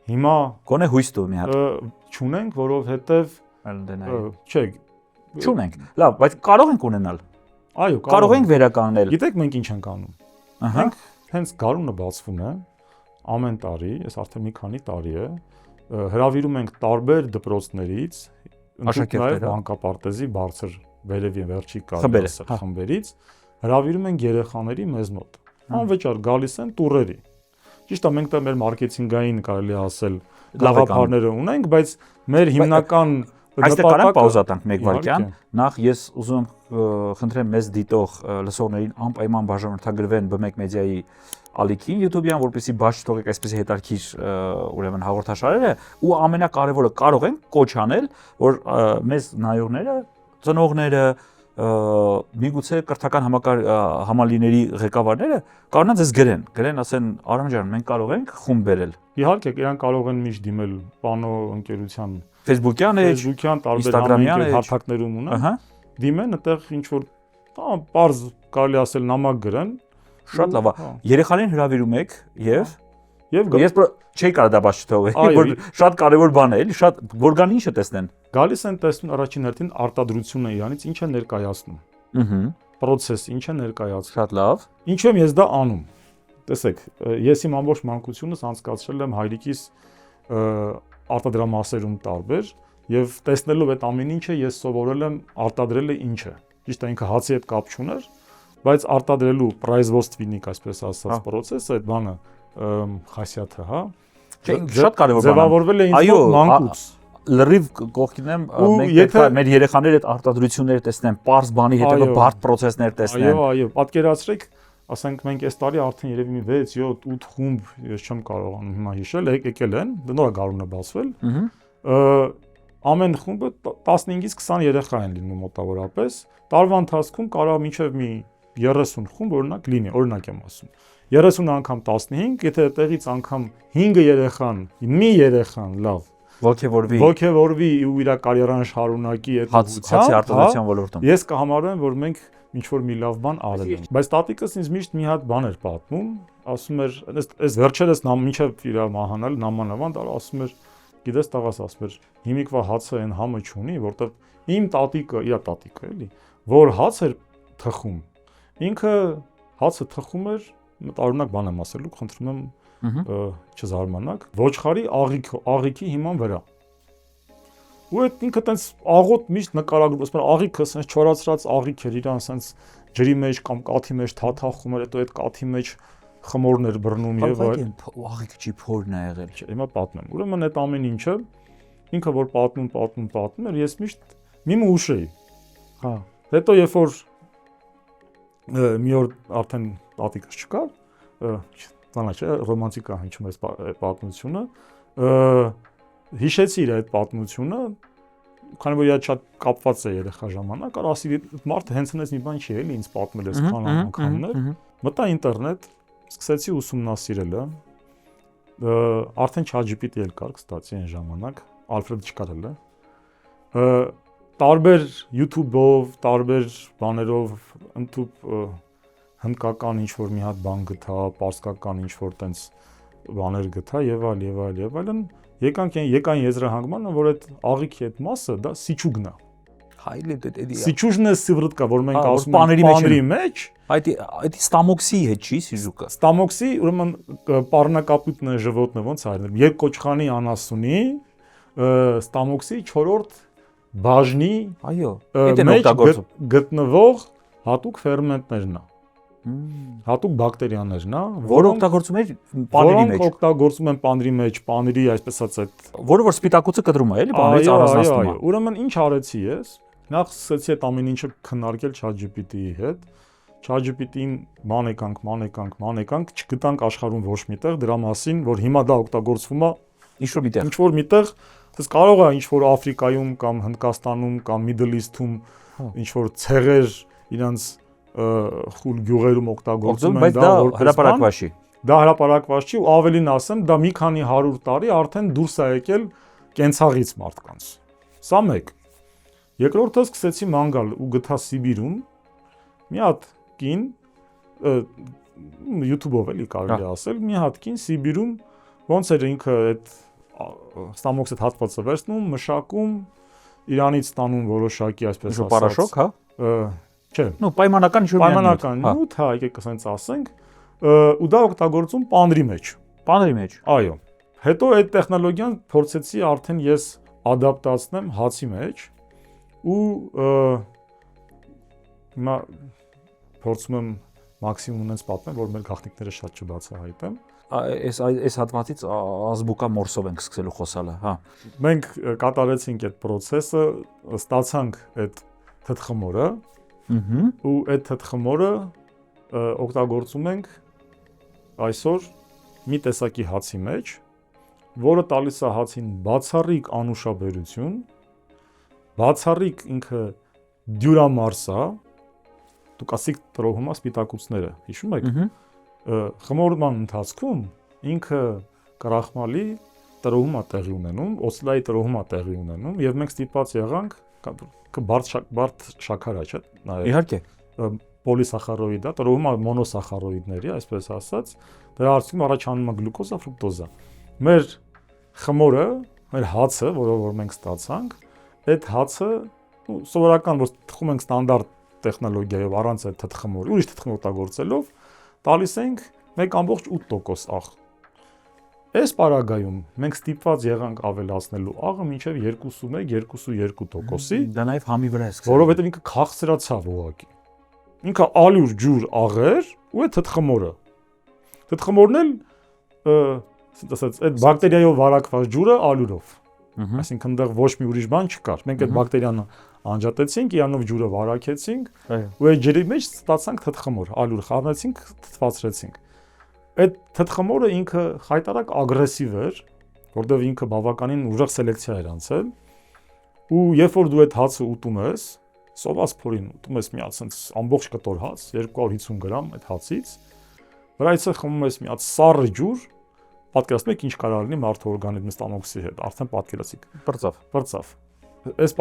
հիմա գոնե հույս տու մի հատ չունենք, որովհետև չէ, չունենք։ Լավ, բայց կարող ենք ունենալ։ Այո, կարող ենք վերականգնել։ Գիտեք մենք ինչ ենք անում։ Մենք հենց գարունը բացվում է ամեն տարի, այս արդեն մի քանի տարի է, հրավիրում ենք տարբեր դպրոցներից, աշակերտներ, բանկապարտեզի բարձր վերևի վերջի խմբերից, հրավիրում ենք երեխաների մեզ մոտ։ Անվճար գալիս են տուրերի։ Ճիշտ է, մենք դա մեր մարքեթինգային կարելի ասել գաղափարները ունենք, բայց մեր հիմնական այստեղ կարանք պաուզա տանք մեկ վայրկյան։ Նախ ես ուզում եմ խնդրեմ մեզ դիտող լսողներին անպայման բաժանորդագրվեն B1 մեդիայի ալիքին YouTube-յան, որպեսզի բաց չթողեք այսպես հետարքիր ուրեմն հաղորդաշարերը, ու ամենակարևորը կարող են կոչ անել, որ մեզ նայողները, ծնողները, միգուցե կրթական համալիրների ղեկավարները կարողանան ձեզ գրեն, ասեն Արամ ջան, մենք կարող ենք խումբ բերել։ Իհարկե, իրենք կարող են միշտ դիմել Պանո ընկերության Facebook-յան, տարբեր համայնքների հարթակներում ունեն, դիմեն, այդտեղ ինչ որ պարզ կարելի ասել նամակ գրեն։ Շատ լավ է։ Երեխաներին հրավիրում եք եւ ես չէի կարող դա բաց չթողել, որ շատ կարևոր բան է, էլի, շատ որ գան ինչը տեսնեն։ Գալիս են տեսնում առաջին հերթին արտադրությունը իրանից ինչ է ներկայացնում։ Պրոցես ինչ է ներկայացնում։ Շատ լավ։ Ինչու եմ ես դա անում։ Տեսեք, ես իմ ամբողջ մանկությունս անցկացրել եմ հայրիկիս արտադրամասերում տարբեր եւ տեսնելով այդ ամեն ինչը ես սովորել եմ արտադրելը ինչը։ Ճիշտ է, ինքը հացի հետ կապ չուներ, բայց արտադրելու производственник, այսպես ասած, process-ը, այդ բանը խասյաթը, հա։ Շատ կարևոր բան է։ Ձևավորվել է ինձ մանկուց։ Լրիվ կողքին եմ, մենք պետք է մեր երեխաները այդ արտադրությունները տեսնեն, པարզ բանի հետևը բարդ process-ներ տեսնեն։ Այո, պատկերացրեք, ասենք մենք այս տարի արդեն երևի մի 6, 7, 8 խումբ, ես չեմ կարողանում հիմա հիշել, եկել են, նոր գարունը բացվել։ Ամեն խումբը 15-ից 20 երեխա են լինում մոտավորապես։ Տարվա ընթացքում կարող մինչև մի 30 խումբ օրինակ լինի, օրինակ եմ ասում։ 30 անգամ 15, եթե այդտեղից անգամ 5 երեխան, մի երեխան, լավ, ոգևորվի ու իր կարիերան շարունակի այդ ուղղությամբ, հացի արտադրության ոլորտում։ Ես կհամարեմ, որ մենք ինչ-որ մի լավ բան արել ենք։ Բայց տատիկս ինձ միշտ մի հատ բան էր պատմում, ասում էր, այս վերջերս մինչև իր մահանալ նամանավանդ ասում էր, գիտես տղաս, ասում էր, հիմիկվա հացը այն համը չունի, որտեղ իմ տատիկը, իր տատիկը էլի, որ հաց էր թխում, ինքը հացը թխում էր, տարօրինակ բան եմ ասելու, խնդրում եմ չզարմանաք, ոչխարի աղիքի հիման վրա։ Ու այդ ինքը տենց աղոտ միշտ նկարագրում, ասում էր աղիքը սենց չորացրած աղիք էր, իրան սենց ջրի մեջ կամ կաթի մեջ թաթախում էր, հետո այդ կաթի մեջ խմորներ բռնում եւ այլն։ Աղիքը չի փորն է եղել։ Չէ, հիմա պատմեմ։ Ուրեմն այդ ամեն ինչը ինքը որ պատմում էր, ես միշտ մի ուշ էի։ Հա։ Հետո երբ որ մի օր արդեն տատիկս չկար, Տանա չէ, ռոմանտիկա հնչում է պատմությունը, հիշեցիր այդ պատմությունը, քանի որ իա շատ կապված է երեխա ժամանակ, առ ասի մարդը հենց այնպես մի բան չի էլի ինձ պատմել էս քան անգամներ, մտա ինտերնետ, սկսեցի ուսումնասիրելը, արդեն ChatGPT էլ կար, կստացի այն ժամանակ, Alfred չկար հələ, տարբեր YouTube-ով, տարբեր բաներով ընդհանուր հնդկական ինչ-որ մի հատ բան գտա, պարսկական ինչ-որ տենց բաներ գտա եւ այլն, եկան եզրահանգմանը, որ այդ աղիքի այդ մասը դա սիչուգն է։ Սիչուժն է սիվրտկա, որ մենք ասում ենք պաների մեջ, այդ ստամոքսի հետ չի սիժուկա։ Ստամոքսի, ուրեմն պառնակապույտն է ժողովուրդը ոնց արել։ Երբ կոճխանի անասունի, ստամոքսի 4-րդ բաժնի, այո, մեջ գտնվող հատուկ ֆերմենտներն է։ Հատուկ բակտերիաներն է, որոնք օգտագործում են պաների մեջ։ Որոնք օգտագործում են պաների մեջ, պաների այսպես ասած, որը որ սպիտակուցը կտրում է, էլի, պաներից առանձնացնում է։ Ուրեմն ինչ արեցի ես։ Նախ սկսեցի այդ ամեն ինչը քննարկել ChatGPT-ի հետ։ ChatGPT-ին մանեկանք, չգտանք աշխարհում ոչ միտեղ դրա մասին, որ հիմա դա օգտագործվում է ինչ-որ միտեղ, դες կարող է ինչ-որ Աֆրիկայում կամ Հնդկաստանում կամ Middle East-ում ինչ-որ ցեղեր իրանց խուլ գյուղերում օգտագործում են դա հրապարակված չի։ Դա հրապարակված չի ու ավելին ասեմ, դա մի քանի 100 տարի արդեն դուրս է եկել կենցաղից մարդկանց։ Սա մեկ։ Երկրորդը սկսեցի ման գալ ու գտա Սիբիրում մի հատ կին YouTube-ով էլի կարելի ասել, մի հատ կին Սիբիրում ոնց էր ինքը այդ ստամոքսը հատվածը վերցնում, մշակում, Իրանից տանում որոշակի այսպես ասած։ Պարաշոկ, հա։ Չէ։ Ну, պայմանական ինչ-որ պայմանական նյութ, հա, եկեք ասենք ասենք, ու դա օգտագործում պանրի մեջ։ Պաների մեջ։ Այո։ Հետո այդ տեխնոլոգիան փորձեցի արդեն ես ադապտացնեմ հացի մեջ ու հիմա փորձում եմ մաքսիմում ունենց պատմեմ, որ մեր գաղտնիքները շատ չբացահայտեմ։ Այս հատվածից ազբուկա մորսով ենք սկսելու խոսալը, հա։ Մենք կատարեցինք այդ process-ը, ստացանք այդ թթխմորը, ու այդ թթխմորը օգտագործում ենք այսօր մի տեսակի հացի մեջ, որը տալիս է հացին բացառիկ անուշաբերություն, բացառիկ ինքը դյուրամարս է, դուք ասիք տրոհում է սպիտակուցները, հիշում եք։ Խմորման ընթացքում ինքը կրախմալի տրոհում է տեղի ունենում, օսլայի տրոհում է տեղի ունենում եւ մենք ստիպված եղանք բարդ շաքար է, չէ՞, նայեք։ Իհարկե, պոլիսախարոիդ է, տրոհում է մոնոսախարոիդների, այսպես ասած, դրա արդյունքում առաջանում է գլյուկոզա, ֆրուկտոզա։ Մեր խմորը, մեր հացը, որը մենք ստացանք, այդ հացը, սովորական որ թխում ենք ստանդարտ տեխնոլոգիայով առանց այդ թթխմորի, ուրիշ թթխմոր օգտագործելով, տալիս ենք 1.8% աղ։ Այս պարագայում մենք ստիպված եղանք ավելացնելու աղը մինչև 2.1-2.2%-ի։ Դա նաև համի վրա է սկսել։ Որովհետև ինքը քաղցրացավ ուղղակի։ Ինքը ալյուր ջուր աղեր ու այդ թթխմորը։ Թթխմորն էլ ասած այդ բակտերիայով վարակված ջուրը ալյուրով։ Այսինքն դեռ ոչ մի ուրիշ բան չկար։ Մենք այդ բակտերիան անջատեցինք, իրանով ջուրը վարակեցինք, ու այդ ջրի մեջ ստացանք թթխմոր, ալյուր խառնեցինք, թթվածրեցինք։ Այդ թթխմորը ինքը խայտարակ ագրեսիվ էր, որտեղ ինքը բավականին ուժեղ սելեկցիա էր անցել, ու երբ որ դու այդ հացը ուտում ես, սոված փորին ուտում ես մի հատ sense ամբողջ կտոր հաց, 250 գրամ այդ հացից, վրայից խմում ես մի հատ սառը ջուր, պատկերացնում եք ինչ կարող լինի մարդու օրգանիզմի ստամոքսի հետ, արդեն պատկերացիք։ Բրծավ։ Այս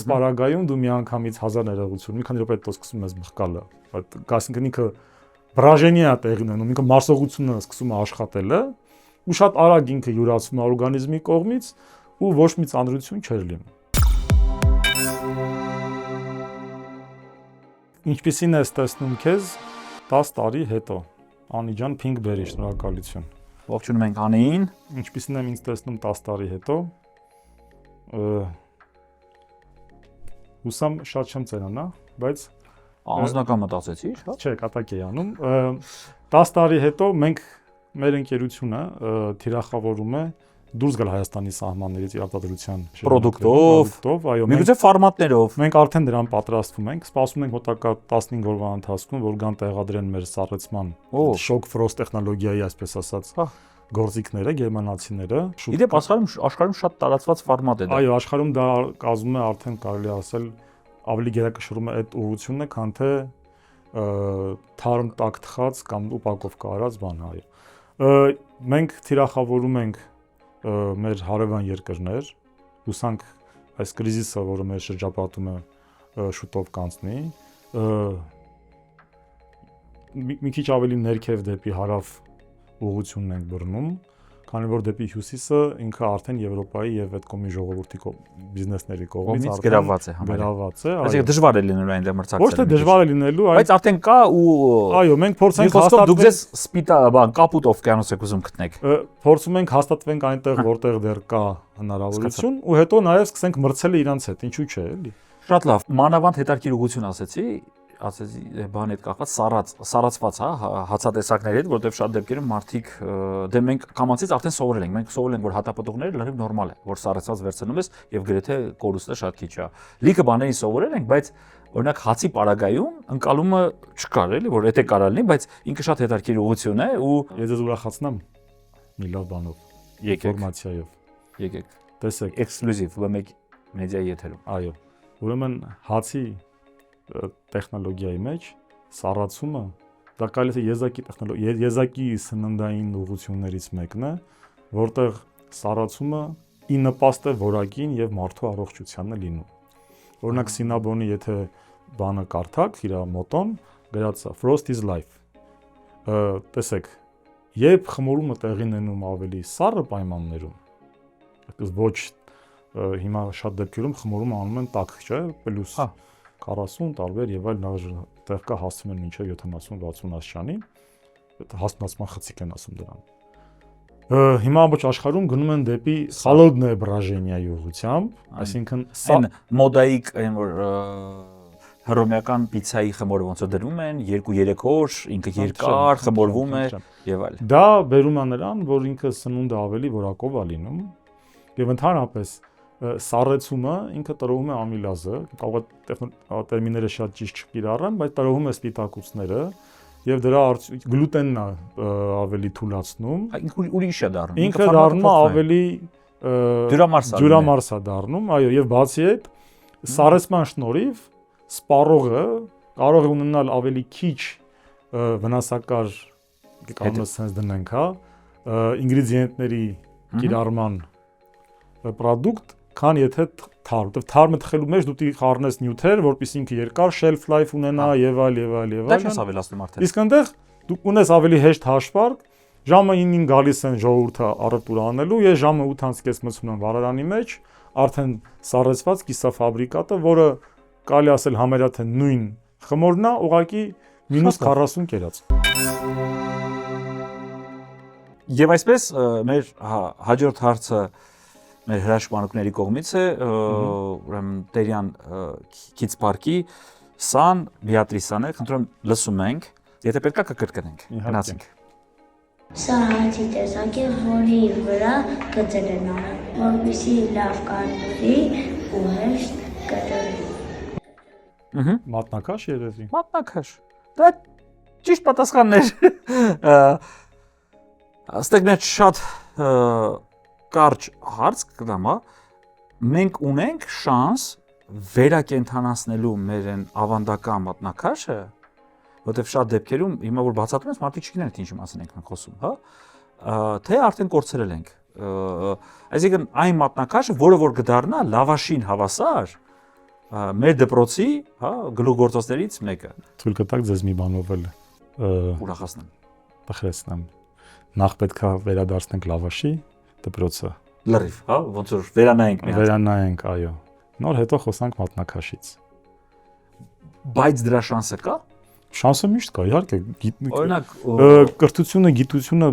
պարագայում դու միանգամից 1000 ներողություն, մի քանի րոպե հետո սկսում ես բխկալը։ Այդ գասինքն ինքը բրաժենիա է տեղի ունենում, ինքը մարսողությունը սկսում է աշխատելը, ու շատ արագ ինքը յուրացվում է օրգանիզմի կողմից ու ոչ մի ծանրություն չէր լինում։ Ինչպիսին ես տեսնում քեզ 10 տարի հետո։ Անի ջան, փինգ բերի, շնորհակալություն։ Ողջունում ենք Անիին։ Ինչպիսին եմ ինձ տեսնում 10 տարի հետո։ Հուսամ շատ չեմ ծերանա, բայց անձնական մտածեցի՞ր, հա։ Չէ, կատակ էի անում։ 10 տարի հետո մենք մեր ընկերությունը թիրախավորում է դուրս գալ Հայաստանի սահմաններից արտադրության պրոդուկտով, այո, միգուցե ֆորմատներով։ Մենք արդեն դրան պատրաստվում ենք, սպասում ենք մոտակա 15 օրվա ընթացքում, որ գան տեղադրեն մեր սառեցման շոկ ֆրոստ տեխնոլոգիայի, այսպես ասած, գործիքները, գերմանացիները։ Իդեպ աշխարհում շատ տարածված ֆորմատ է դա։ Այո, աշխարհում դա կազմում է արդեն կարելի ասել ավելի գերակշռում է այդ ուղղությունը, քան թե թարմ տակ թխած կամ ուպակովկա արած բան, այո։ Մենք թիրախավորում ենք մեր հարևան երկրներ, հուսանք այս կրիզիսը, որը մեր շրջապատում է, շուտով կանցնի, մի քիչ ավելի ներքև դեպի հարավ ուղղությունն ենք բռնում, քանի որ դեպի հյուսիսը ինքը արդեն Եվրոպայի եւ այդ կողմի ժողովրդի բիզնեսների կողմից արդեն գրաված է։ Այսինքն դժվար է լինելու այնտեղ մրցակցել։ Ոչ թե դժվար է լինելու, բայց արդեն կա ու այո, մենք փորձենք հաստատել, դուք ձեզ սպիտակ կապուտ օվկիանոս եք ուզում գտնեք։ Փորձում ենք հաստատվենք այնտեղ, որտեղ դեռ կա հնարավորություն, ու հետո նաեւ սկսենք մրցել իրանց հետ, ինչու՞ չէ, էլի։ Շատ լավ, մանավանդ հետաքրքիր ուղղություն ասեցի բան հետ կախված սառացված, հացատեսակների հետ, որտեղ շատ դեպքերում մարդիկ դե մենք կամացից արդեն սովորել ենք, մենք սովորել ենք, որ հատապտուղները լրիվ նորմալ է, որ սառեցված վերցնում ես եւ գրեթե կորուստը շատ քիչ է։ Լիքը բաների սովորել ենք, բայց օրինակ հացի պարագայում ընկալումը չկար, էլի, որ եթե կարա լինի, բայց ինքը շատ հետաքրքիր ուղղություն է ու ես ձեզ ուրախացնեմ մի լավ բանով, ինֆորմացիայով։ Եկեք։ Տեսեք, էքսկլյուզիվ B1 մեդիայի եթերում։ Այո։ Ուրեմն հացի տեխնոլոգիայի մեջ սառացումը դա կարելի է եզակի տեխնոլոգիա, եզակի սննդային ուղղություններից մեկն է, որտեղ սառացումը ի նպաստ է որակին եւ մարդու առողջությանը լինում։ Օրինակ Սինաբոնի եթե բանը կարդաք, իր մոտոն գրած է Frost is life։ Տեսեք, երբ խմորումը տեղի ունենում ավելի սառը պայմաններում, այդպես ոչ հիմա շատ դեպքերում խմորումը անում են տաք, չէ՞, պլյուս 40 տարբեր եւ այլ տեղ կա հասցնում են մինչեւ 70-60 աստիճանի, հասունացման խցիկ են ասում դրան։ Հիմա ամբողջ աշխարհում գնում են դեպի холодное брожение-ի ուղղությամբ, այսինքն այն մոդայիկ այն որ հռոմեական պիցայի խմորը ոնց որ դնում են 2-3 օր, ինքը երկար խմորվում է եւ այլ։ Դա բերում է նրան, որ ինքը սնունդը ավելի որակով է լինում եւ ընդհանրապես սառեցումը ինքը տրոհում է ամիլազը, կարող է տերմինները շատ ճիշտ չկիրառեմ, բայց տրոհում է սպիտակուցները եւ դրա գլուտենն է ավելի թուլացնում։ Ինքը ուրիշ է դառնում։ Ինքը դառնում է ավելի ջուրամարս է դառնում, այո, եւ բացի այդ սառեցման շնորհիվ սպառողը կարող է ունենալ ավելի քիչ վնասակար, կարող ենք sense դնենք, հա, ինգրեդիենտների կիրառման product, քան եթե թարմը թխելու մեջ դու պիտի խառնես նյութեր, որպեսզի ինքը երկար shelf life ունենա եւ այլ եւ այլ եւ այլ։ Դա չես ավելացնում արդեն։ Իսկ այնտեղ դու ունես ավելի հեշտ հաշվարկ, ժամը 9-ին գալիս են ժողովուրդը առևտուր անելու, ես ժամը 8:30 մտցնում եմ վառարանի մեջ, արդեն սառեցված կիսաֆաբրիկատը, որը կարելի ասել համարյա թե նույն խմորն է, ուղղակի -40 կերած։ Եվ այսպես մեր հաջորդ հարցը մեր հրաշքմանուկների կողմից է, ուրեմն Տերյան Kids Park-ի Սան Բեատրիսան է, խնդրում լսում ենք, եթե պետքա կկրկնենք, գնացինք։ Սա հացի տեսակ է, որի վրա գծեր են արել, որպեսզի լավ կարդուրի ու հեշտ կտրվի։ Մատնաքաշ երևի։ Մատնաքաշ։ Դա ճիշտ պատասխաններ։ Աստեղ մեր շատ կարճ հարց կդամ, մենք ունենք շանս վերակենդանացնելու մեր այն ավանդական մատնաքաշը, որտեղ շատ դեպքերում հիմա որ բացատրում ես, մարդիկ չգիտեն թե ինչի մասին ենք մենք խոսում, հա, թե արդեն կորցրել ենք։ Այսինքն այն մատնաքաշը, որը որ կդառնա լավաշին հավասար մեր դպրոցի, հա, գլուխգործոցներից մեկը։ Թույլ կտաք ձեզ մի բանով էլ ուրախացնեմ։ Տխրեցնեմ։ Նախ պետքա վերադարձնենք լավաշի դպրոցը։ Լրիվ, հա, ոնց որ վերանայենք մի հատ։ Վերանայենք, այո։ Նոր հետո խոսանք մատնաքաշից։ Բայց դրա շանսը կա։ Շանսը միշտ կա, իհարկե։ Օրինակ, կրթությունը, գիտությունը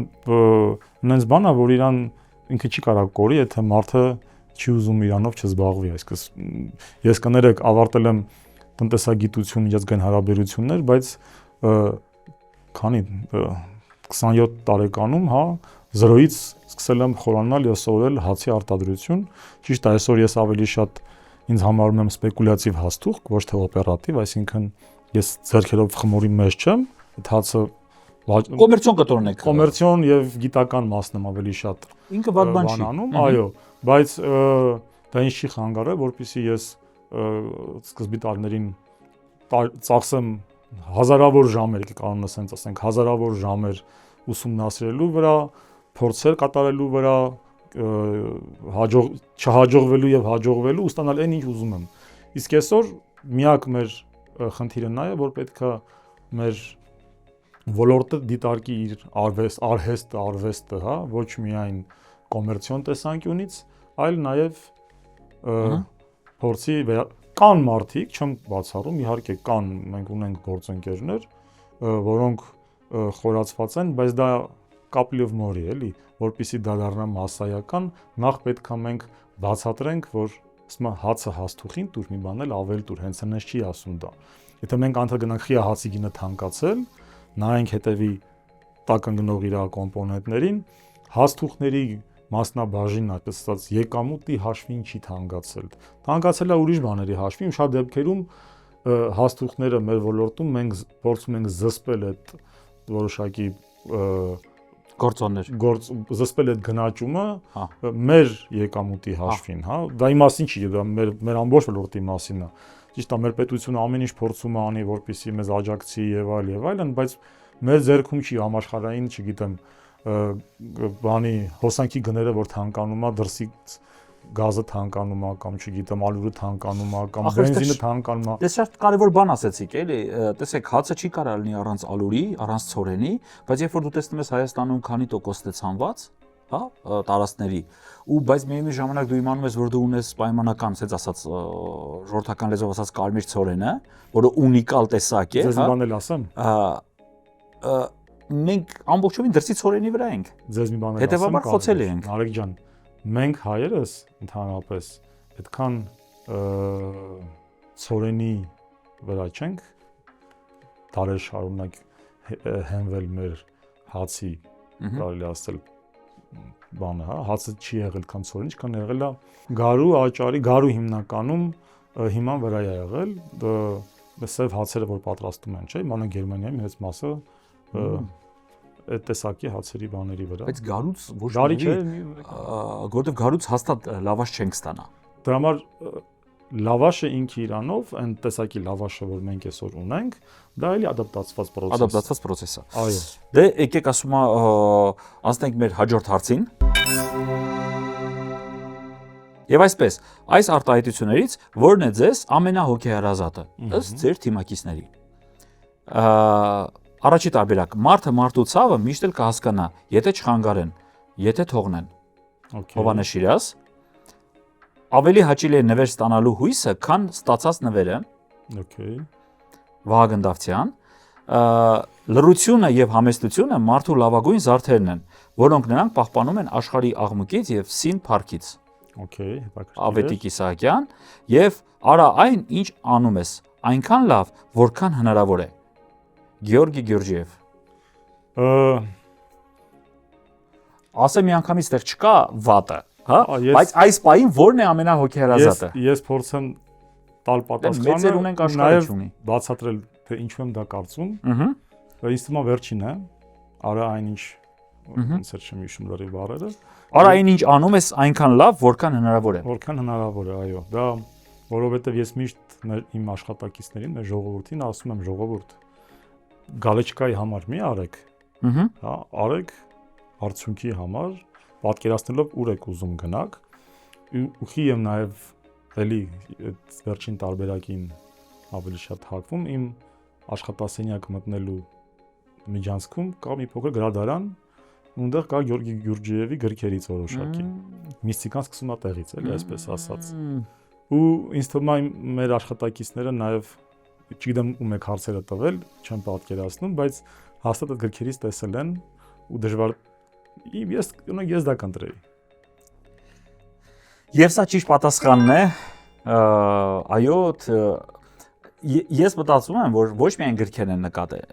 նենց բան է, որ իրան ինքը չի կարող կորի, եթե մարդը չի ուզում իրանով չզբաղվի, այսինքն ես կներեք ավարտել եմ տնտեսագիտություն, միջազգային հարաբերություններ, բայց քանի 27 տարեկանում, հա, 0-ից սկսել եմ խորանալ եւ սովորել հացի արտադրություն։ Ճիշտ է, այսօր ես ավելի շատ ինձ համարում եմ սպեկուլյատիվ հաստուղք, ոչ թե օպերատիվ, այսինքն ես ձեռքերով խմորի մեջ չեմ, այդ հացը կոմերցիոն կտրոն եք։ Կոմերցիոն եւ գիտական մասն եմ ավելի շատ։ Ինքը վատ բան չի։ Այո, բայց դա ինչ չի խանգարել, որպեսզի ես սկզբի տարիներին ծախսեմ հազարավոր ժամեր, կարող ասենք, հազարավոր ժամեր ուսումնասիրելու վրա, փորձեր կատարելու վրա, չհաջողվելու եւ հաջողվելու ու ստանալ այն ինչ ուզում եմ։ Իսկ այսօր միակ մեր խնդիրը նա է, որ պետքա մեր ոլորտը դիտարկի իր արհեստը, հա, ոչ միայն կոմերցիոն տեսանկյունից, այլ նաեւ փորձի կան մարդիկ, չեմ բացառում, իհարկե կան, մենք ունենք գործընկերներ, որոնք խորացված են, բայց դա կապլիով մորի, էլի, որպեսզի դա դառնա մասսայական, նախ պետք է մենք բացատրենք, որ ասում հացը հաստուխին տուր, մի բան էլ ավել տուր, հենց այնպես չի ասում դա։ Եթե մենք անդր գնանք խիա հացի գինը թանկացել, նայենք հետևի տակ ընկնող իր կոմպոնենտներին, հաստուխների մասնաբաժինը, ասած եկամուտի հաշվին չի թանկացել։ Թանկացել է ուրիշ բաների հաշվին, շատ դեպքերում հաստուխները մեր ոլորտում մենք փորձում ենք զսպել այդ որոշակի գործոններ, զսպել այդ գնաճումը մեր եկամուտի հաշվին, հա, դա իմասին չի, դա մեր ամբողջ ոլորտի մասին է։ Ճիշտ է, մեր պետությունը ամեն ինչ փորձում է անի, որպեսզի մեզ աջակցի եւ այլն, բայց մեր ձեռքում չի համաշխարհային, չգիտեմ, բանի հոսանքի գները որ թանկանում է, դրսից գազը թանկանում է կամ չգիտեմ, ալյուրը թանկանում է կամ բենզինը թանկանում է։ Դες շատ կարևոր բան ասեցիք, էլի, տեսեք, հացը չի կարող լինի առանց ալյուրի, առանց ցորենի, բայց երբ որ դու տեսնում ես Հայաստանում քանի տոկոսն է ցանված, հա, տարածքների, ու բայց միևնույն ժամանակ դու իմանում ես, որ դու ունես պայմանական, ասած ասած ժողովրդական լեզվով ասած կարմիր ցորենը, որը ունիկալ տեսակ է, հա։ Ձեզ բան էլ ասեմ։ Մենք ամբողջովին դրսի ցորենի վրա ենք։ Ձեզ մի բան էլ ասեմ։ Հետևաբար խոցել ենք։ Արեգ ջան, մենք հայերս ընդհանրապես այդքան ցորենի վրա չենք դարեր շարունակ հենվել մեր հացի, կարելի ասել բանը, հա, հացը չի եղել քան ցորենի, քան եղել է գարու, աճարի, գարու հիմնականում հիման վրա է եղել, սև հացերը որ պատրաստում են, չէ՞, մանավանդ Գերմանիայի մեծ մասը այդ տեսակի հացերի բաների վրա։ Բայց գարուց ոչ գարի չէ, որովհետև գարուց հաստատ լավաշ չենք ստանա։ Դրա համար լավաշը ինքը իրանով, այն տեսակի լավաշը, որ մենք այսօր ունենք, դա էլի ադապտացված process։ Ադապտացված process է։ Այո։ Դե եկեք ասում անցնենք մեր հաջորդ հարցին։ Եվ այսպես, այս արտահայտություններից ո՞րն է ձեզ ամենահոգեհարազատը, ըստ ձեր թիմակիցների։ Առաջի տարբերակ, մարդը մարդու ցավը միշտ էլ կհասկանա, եթե չխանգարեն, եթե թողնեն։ Հովհաննես Շիրազ։ Ավելի հաճելի է նվեր ստանալու հույսը, քան ստացած նվերը։ Okay։ Վահագն Դավթյան։ Լռությունը եւ համեստությունը մարդու լավագույն զարդերն են, որոնք նրանք պահպանում են աշխարհի աղմուկից եւ սին փառքից։ Okay, հետաքրքիր։ Ավետիք Իսահակյան եւ արա այն, ինչ անում ես, այնքան լավ, որքան հնարավոր է։ Գեորգի Գյուրջիև։ Ասեմ միանգամից դեռ չկա վատը, հա, բայց այս պահին ո՞րն է ամենահոգեհարազատը։ Ես փորձեմ տալ պատասխանը, մեծեր ունենք աշխարհի ունի։ Բացատրել թե ինչու եմ դա կարծում։ Ինձ թվում է վերջինն է, արա այնինչ ոնց է չեմ հիշում լրիվ բառերը։ Արա այնինչ անում ես այնքան լավ, որքան հնարավոր է։ Որքան հնարավոր է, այո։ Դա որովհետև ես միշտ իմ աշխատակիցներին, մեր ժողովրդին ասում եմ ժողովուրդ, գալեչկայի համար մի արեք, հա, արեք արդյունքի համար, պատկերացնելով ուր եք ուզում գնաք, ուխի եմ նաև էլի այդ վերջին տարբերակին ավելի շատ հակվում իմ աշխատասենյակ մտնելու միջանցքում կա մի փոքր գրադարան, ունդեղ կա Գեորգի Գյուրջիևի գրքերից որոշակի։ Միստիկան սկսում է տեղից, էլի այսպես ասած։ Ու ինձ թվում է մեր աշխատակիցները նաև չգիտեմ ում եք հարցերը տվել, չեմ պատկերացնում, բայց հաստատ այդ գրքերից տեսել են ու դժվար ես դա կընտրեի։ Եվ սա ճիշտ պատասխանն է, այո, Ես մտածում եմ, որ ոչ միայն գրքերն են նկատել։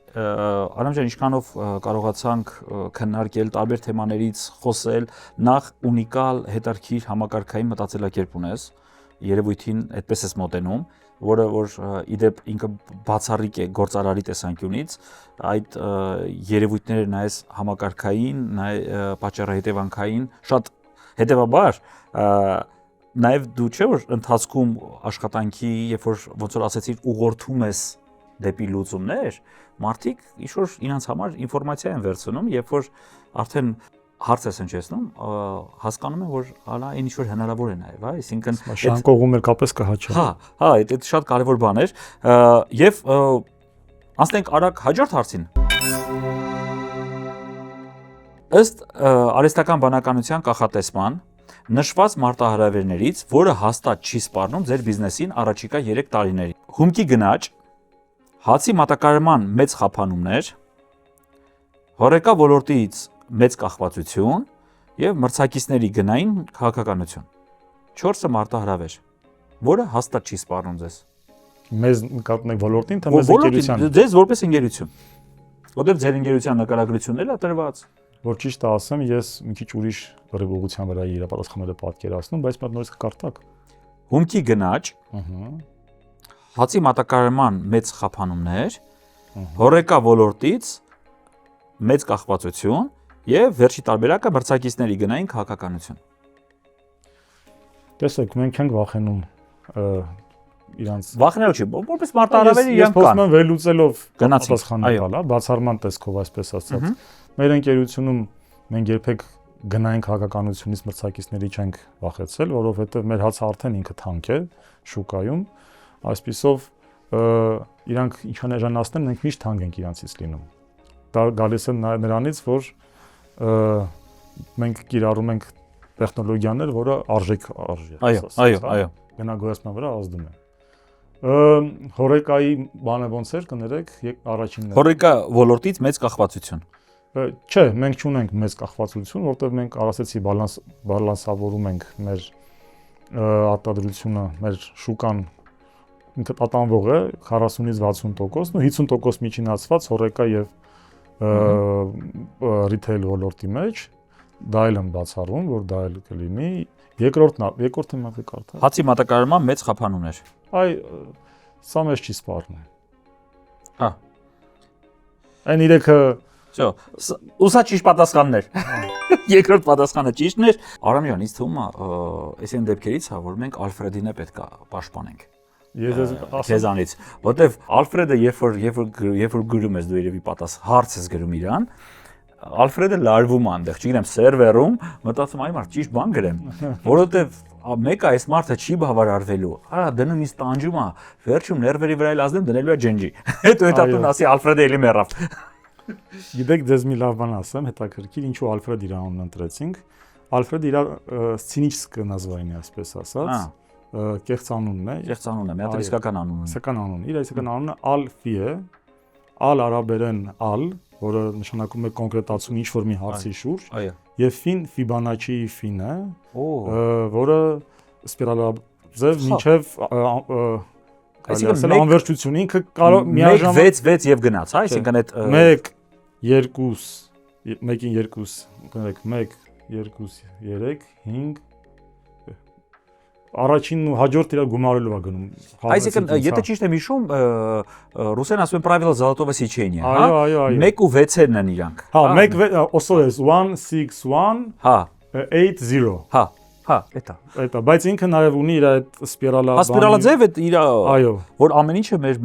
Արամ ջան, ինչքանով կարողացանք քննարկել տարբեր թեմաներից, խոսել, նախ ունիկալ հետարքիր համակարգային մտածելակերպ ունես, երևույթին այդպես ես մոտենում, որը որ իդեպ ինքը բացառիկ է գործարարի տեսանկյունից, այդ երևույթները նայես համակարգային, պատճառահետևանքային, շատ հետևաբար նաև դու չէ որ ընթացքում աշխատանքի, երբ որ ոնց որ ասեցիր ուղղորդում ես դեպի լուծումներ, մարդիկ ինչ-որ իրենց համար ինֆորմացիա են վերցնում, երբ որ արդեն հարց ես հնչեցնում, հասկանում են, որ հալա այն ինչ-որ հնարավոր է նաև, հա, այսինքն շանկողում էլ կապես կհաճա։ Հա, այդ շատ կարևոր բան էր, եւ անցնենք արագ հաջորդ հարցին։ Ըստ արհեստական բանականության կանխատեսման նշված մարտահրավերներից, որը հաստատ չի սպառնում ձեր բիզնեսին առաջիկա 3 տարիներին։ Հումքի գնաճ, հացի մատակարարման մեծ խափանումներ, հորեկա ոլորտից մեծ կախվածություն եւ մրցակիցների գնային քաղաքականություն։ 4-ը մարտահրավեր, որը հաստատ չի սպառնում ձեզ։ Մեզ նկատենք ոլորտին, թե մեզ ընկերության։ Ձեզ որպես ընկերություն։ Որտեղ ձեր ընկերության նկարագրությունն է տրված։ Որ ճիշտ ասեմ, ես մի քիչ ուրիշ ուղղության վրա իրապատասխանները պատկերացնում, բայց մոտ նորից կկարտակ։ Հումքի գնաճ, հացի մատակարարման մեծ խափանումներ, հորեկա ոլորտից մեծ կախվածություն եւ վերջի տարբերակը մրցակիցների գնային քաղաքականություն։ Տեսեք, մենք ենք վախենում իրանց վախենալու չի, որպես մարտահրավերի իրանք կան։ Ես խոսում եմ վերլուծելով պատասխանել, հա, բացառման տեսքով այսպես ասած։ Մեր ընկերությունում մենք երբեք գնային քաղաքականությունից մրցակիցների չենք վախեցել, որովհետև մեր հացը արդեն ինքը թանկ է շուկայում, այսպիսով իրանք ինչան էժանացնեն, մենք միշտ թանկ ենք իրանցից լինում։ Դա գալիս է նրանից, որ մենք կիրառում ենք տեխնոլոգիաներ, որը արժեք արժի։ Այո։ Գնագոյացման վրա ազդում է։ Հորեկայի բանը ոնց էր կներեք առաջինն։ Հորեկա ոլորտից մեծ կախվածություն։ Չէ, մենք չունենք մեծ կախվածություն, որտեղ մենք ասացի բալանսավորում ենք մեր արտադրությունը, մեր շուկան ինքը պատանվող է 40-ից 60%, ու 50% միջինացված հորեկա եւ ռիթեյլ ոլորտի մեջ, դա էլ եմ բացառում, որ դա էլ կլինի։ Երկրորդն եմ կարդա։ Հացի մատակարարման մեծ խափանումներ։ Սա մեզ չի սպառնում։ Հա։ Այն իրեքը Ուսա ճիշտ պատասխաններ։ Երկրորդ պատասխանը ճիշտն էր։ Արամ ջան, ինձ թվում է, այսին դեպքերից հա, որ մենք Ալֆրեդին է պետք է պաշտպանենք։ Քեզանից, որտեվ Ալֆրեդը երբ որ գրում ես դու երևի հարց ես գրում իրան, Ալֆրեդը լարվում է այնտեղ, չգիտեմ, սերվերում, մտածում այ մարդ ճիշտ բան գրեմ, որովհետև մեկը այս մարդը չի բավարարվելու։ Արա դնում ինձ տանջում է, վերջում ներվերի վրա էլ ազդեմ դնելու է ջենջի։ Հետո հետո ասի Ալֆրեդը էլի մեռավ։ Գիտեք, դες մի լավ բան ասեմ, հետաքրքիր, ինչու Ալֆրեդ իր անունն ընտրեցինք։ Ալֆրեդը իր սցենիչսկ նազվային է, այսպես ասած, կեղծ անունն է։ Կեղծ անունն է, մի հատ իսկական անուն է։ Իսկական անուն։ Իր իսկական անունը Ալֆի է, ալ արաբերեն ալ, որը նշանակում է կոնկրետացում ինչ-որ մի հարցի շուրջ, եւ ֆին Ֆիբանաչիի ֆին է, որը սպիրալաձև մինչեւ այսինքն անվերջություն ինքը կարող միաժամանակ 6 եւ գնաց, հա, այսինքն այդ 1 2 1-ին 2, կներեք 1 2 3 5 առաջին ու հաջորդ իրար գումարելու է գնում։ Այսինքն, եթե ճիշտ եմ հիշում, ռուսեն ասում են правило золотого сечения, հա։ 1 ու 6-երն են իրանք։ Հա, 1 OSOS 1 6 1 հա 8 0։ Հա, էտա, բայց ինքը նաև ունի իր այդ սպիրալա բանը։ Սպիրալաձև է իր, այո, որ ամեն ինչը մեր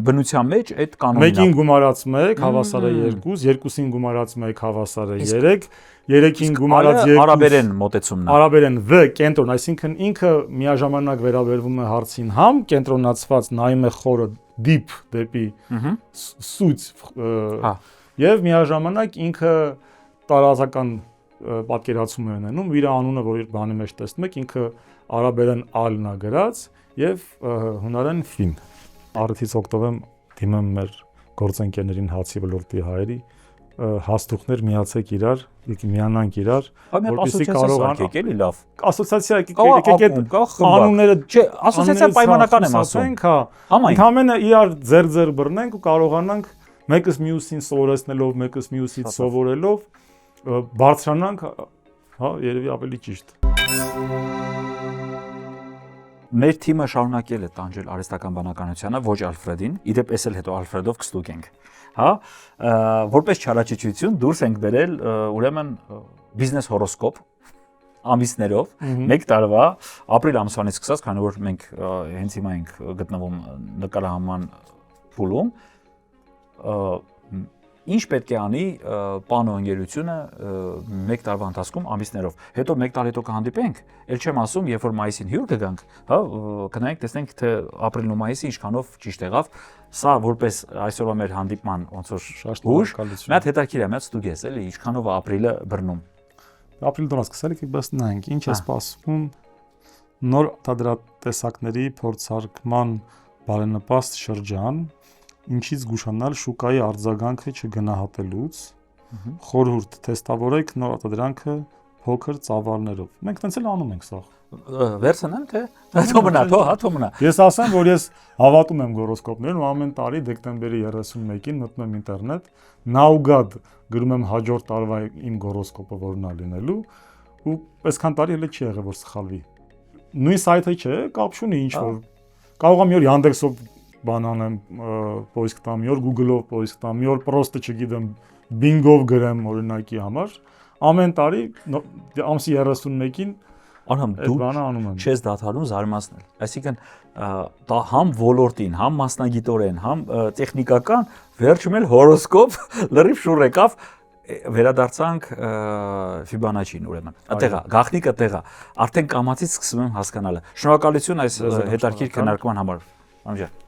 բնության մեջ այդ կանոնին է։ 1-ին գումարած 1 հավասար է 2, 2-ին գումարած 1 հավասար է 3, 3-ին գումարած 2 արաբերեն մոտեցումն է։ Արաբերեն V կենտրոն, այսինքն ինքը միաժամանակ վերաբերվում է հարցին համ կենտրոնացված նայում է խորը deep դեպի սույց, եւ միաժամանակ ինքը տարածական պատկերացում է ունենում, իր անունը, որ իր բանի մեջ տեսնում եք, ինքը արաբերեն ալն է գրած եւ հունարեն ֆին։ Արդից օգտվեմ դիմեմ մեր գործընկերներին հացի ոլորտի հայերի, հաստուխներ միացեք իրար, միանանք իրար, որպեսզի կարողանանք էլի լավ։ Ասոցիացիա եկեք կանոնները, չէ, ասոցիացիա պայմանական եմ ասում։ Ընդհանրապես իրար ձեր բռնենք ու կարողանանք մեկս մյուսին սովորեցնելով, մեկս մյուսից սովորելով բարձրանանք, հա, երևի ավելի ճիշտ։ Մեր թիմը շարունակել է տանջել արհեստական բանականությանը, ոչ Ալֆրեդին, իդեպ էս էլ հետո Ալֆրեդով կստուգենք, հա, որպես չարաճճություն դուրս ենք բերել ուրեմն բիզնես հորոսկոպ ամիսներով, 1 տարվա ապրիլ ամսվանից սկսած, քանի որ մենք հենց հիմա ենք գտնվում նկարահանման փուլում, ինչ պետք է անի պանո ընկերությունը 1 տարվա ընթացքում ամիսներով։ Հետո 1 տարի հետո կհանդիպենք, ել չեմ ասում, երբ որ մայիսին հյուր կգանք, հա, գնանք տեսնենք թե ապրիլն ու մայիսը ինչքանով ճիշտ եղավ։ Սա որպես այսօրվա մեր հանդիպման ոնց որ ուժ, մի հատ հետաքրքիր է, մի հատ ստուգես, էլի, ինչքանով է ապրիլը բռնում։ Ապրիլ դուրս սկսել եք, բայց նայենք, ինչ է սպասվում նոր արտադրատեսակների փորձարկման բարենպաստ շրջան, ինչից զգուշանալ շուկայի արձագանքը չգնահատելուց, խորհուրդ թեստավորեք նոր արտադրանքը փոքր ծավալներով։ Մենք տենց էլ անում ենք սա։ Վերցնեմ թե թո մնա։ Ես ասեմ, որ ես հավատում եմ գորոսկոպներին ու ամեն տարի դեկտեմբերի 31-ին մտնում եմ ինտերնետ, նաուգադ գրում եմ հաջորդ տարվա իմ գորոսկոպը որն է լինելու ու այսքան տարի հենց չի եղել որ սխալվի։ Նույն սայթը չէ, կապ չունի ինչ որ կարող եմ մի օր Yandex-ով բանանեմ post տամ, մի օր Google-ով post տամ, մի օր պրոստը չգիտեմ Bing-ով գրեմ օրինակի համար, ամեն տարի ամսի 31-ին Անհամ դու չես դադարում զարմացնել։ Այսինքն դա համ ոլորտին, համ մասնագիտորեն, համ տեխնիկական վերջում էլ հորոսկոպ լրիվ շուռ եկավ, վերադարձանք Ֆիբոնաչին ուրեմն։ Այդտեղ է, գաղտնիքը այդտեղ է։ Արդեն կամացից սկսում եմ հասկանալը։ Շնորհակալություն այս հետաքրքիր քննարկման համար։ Ամջան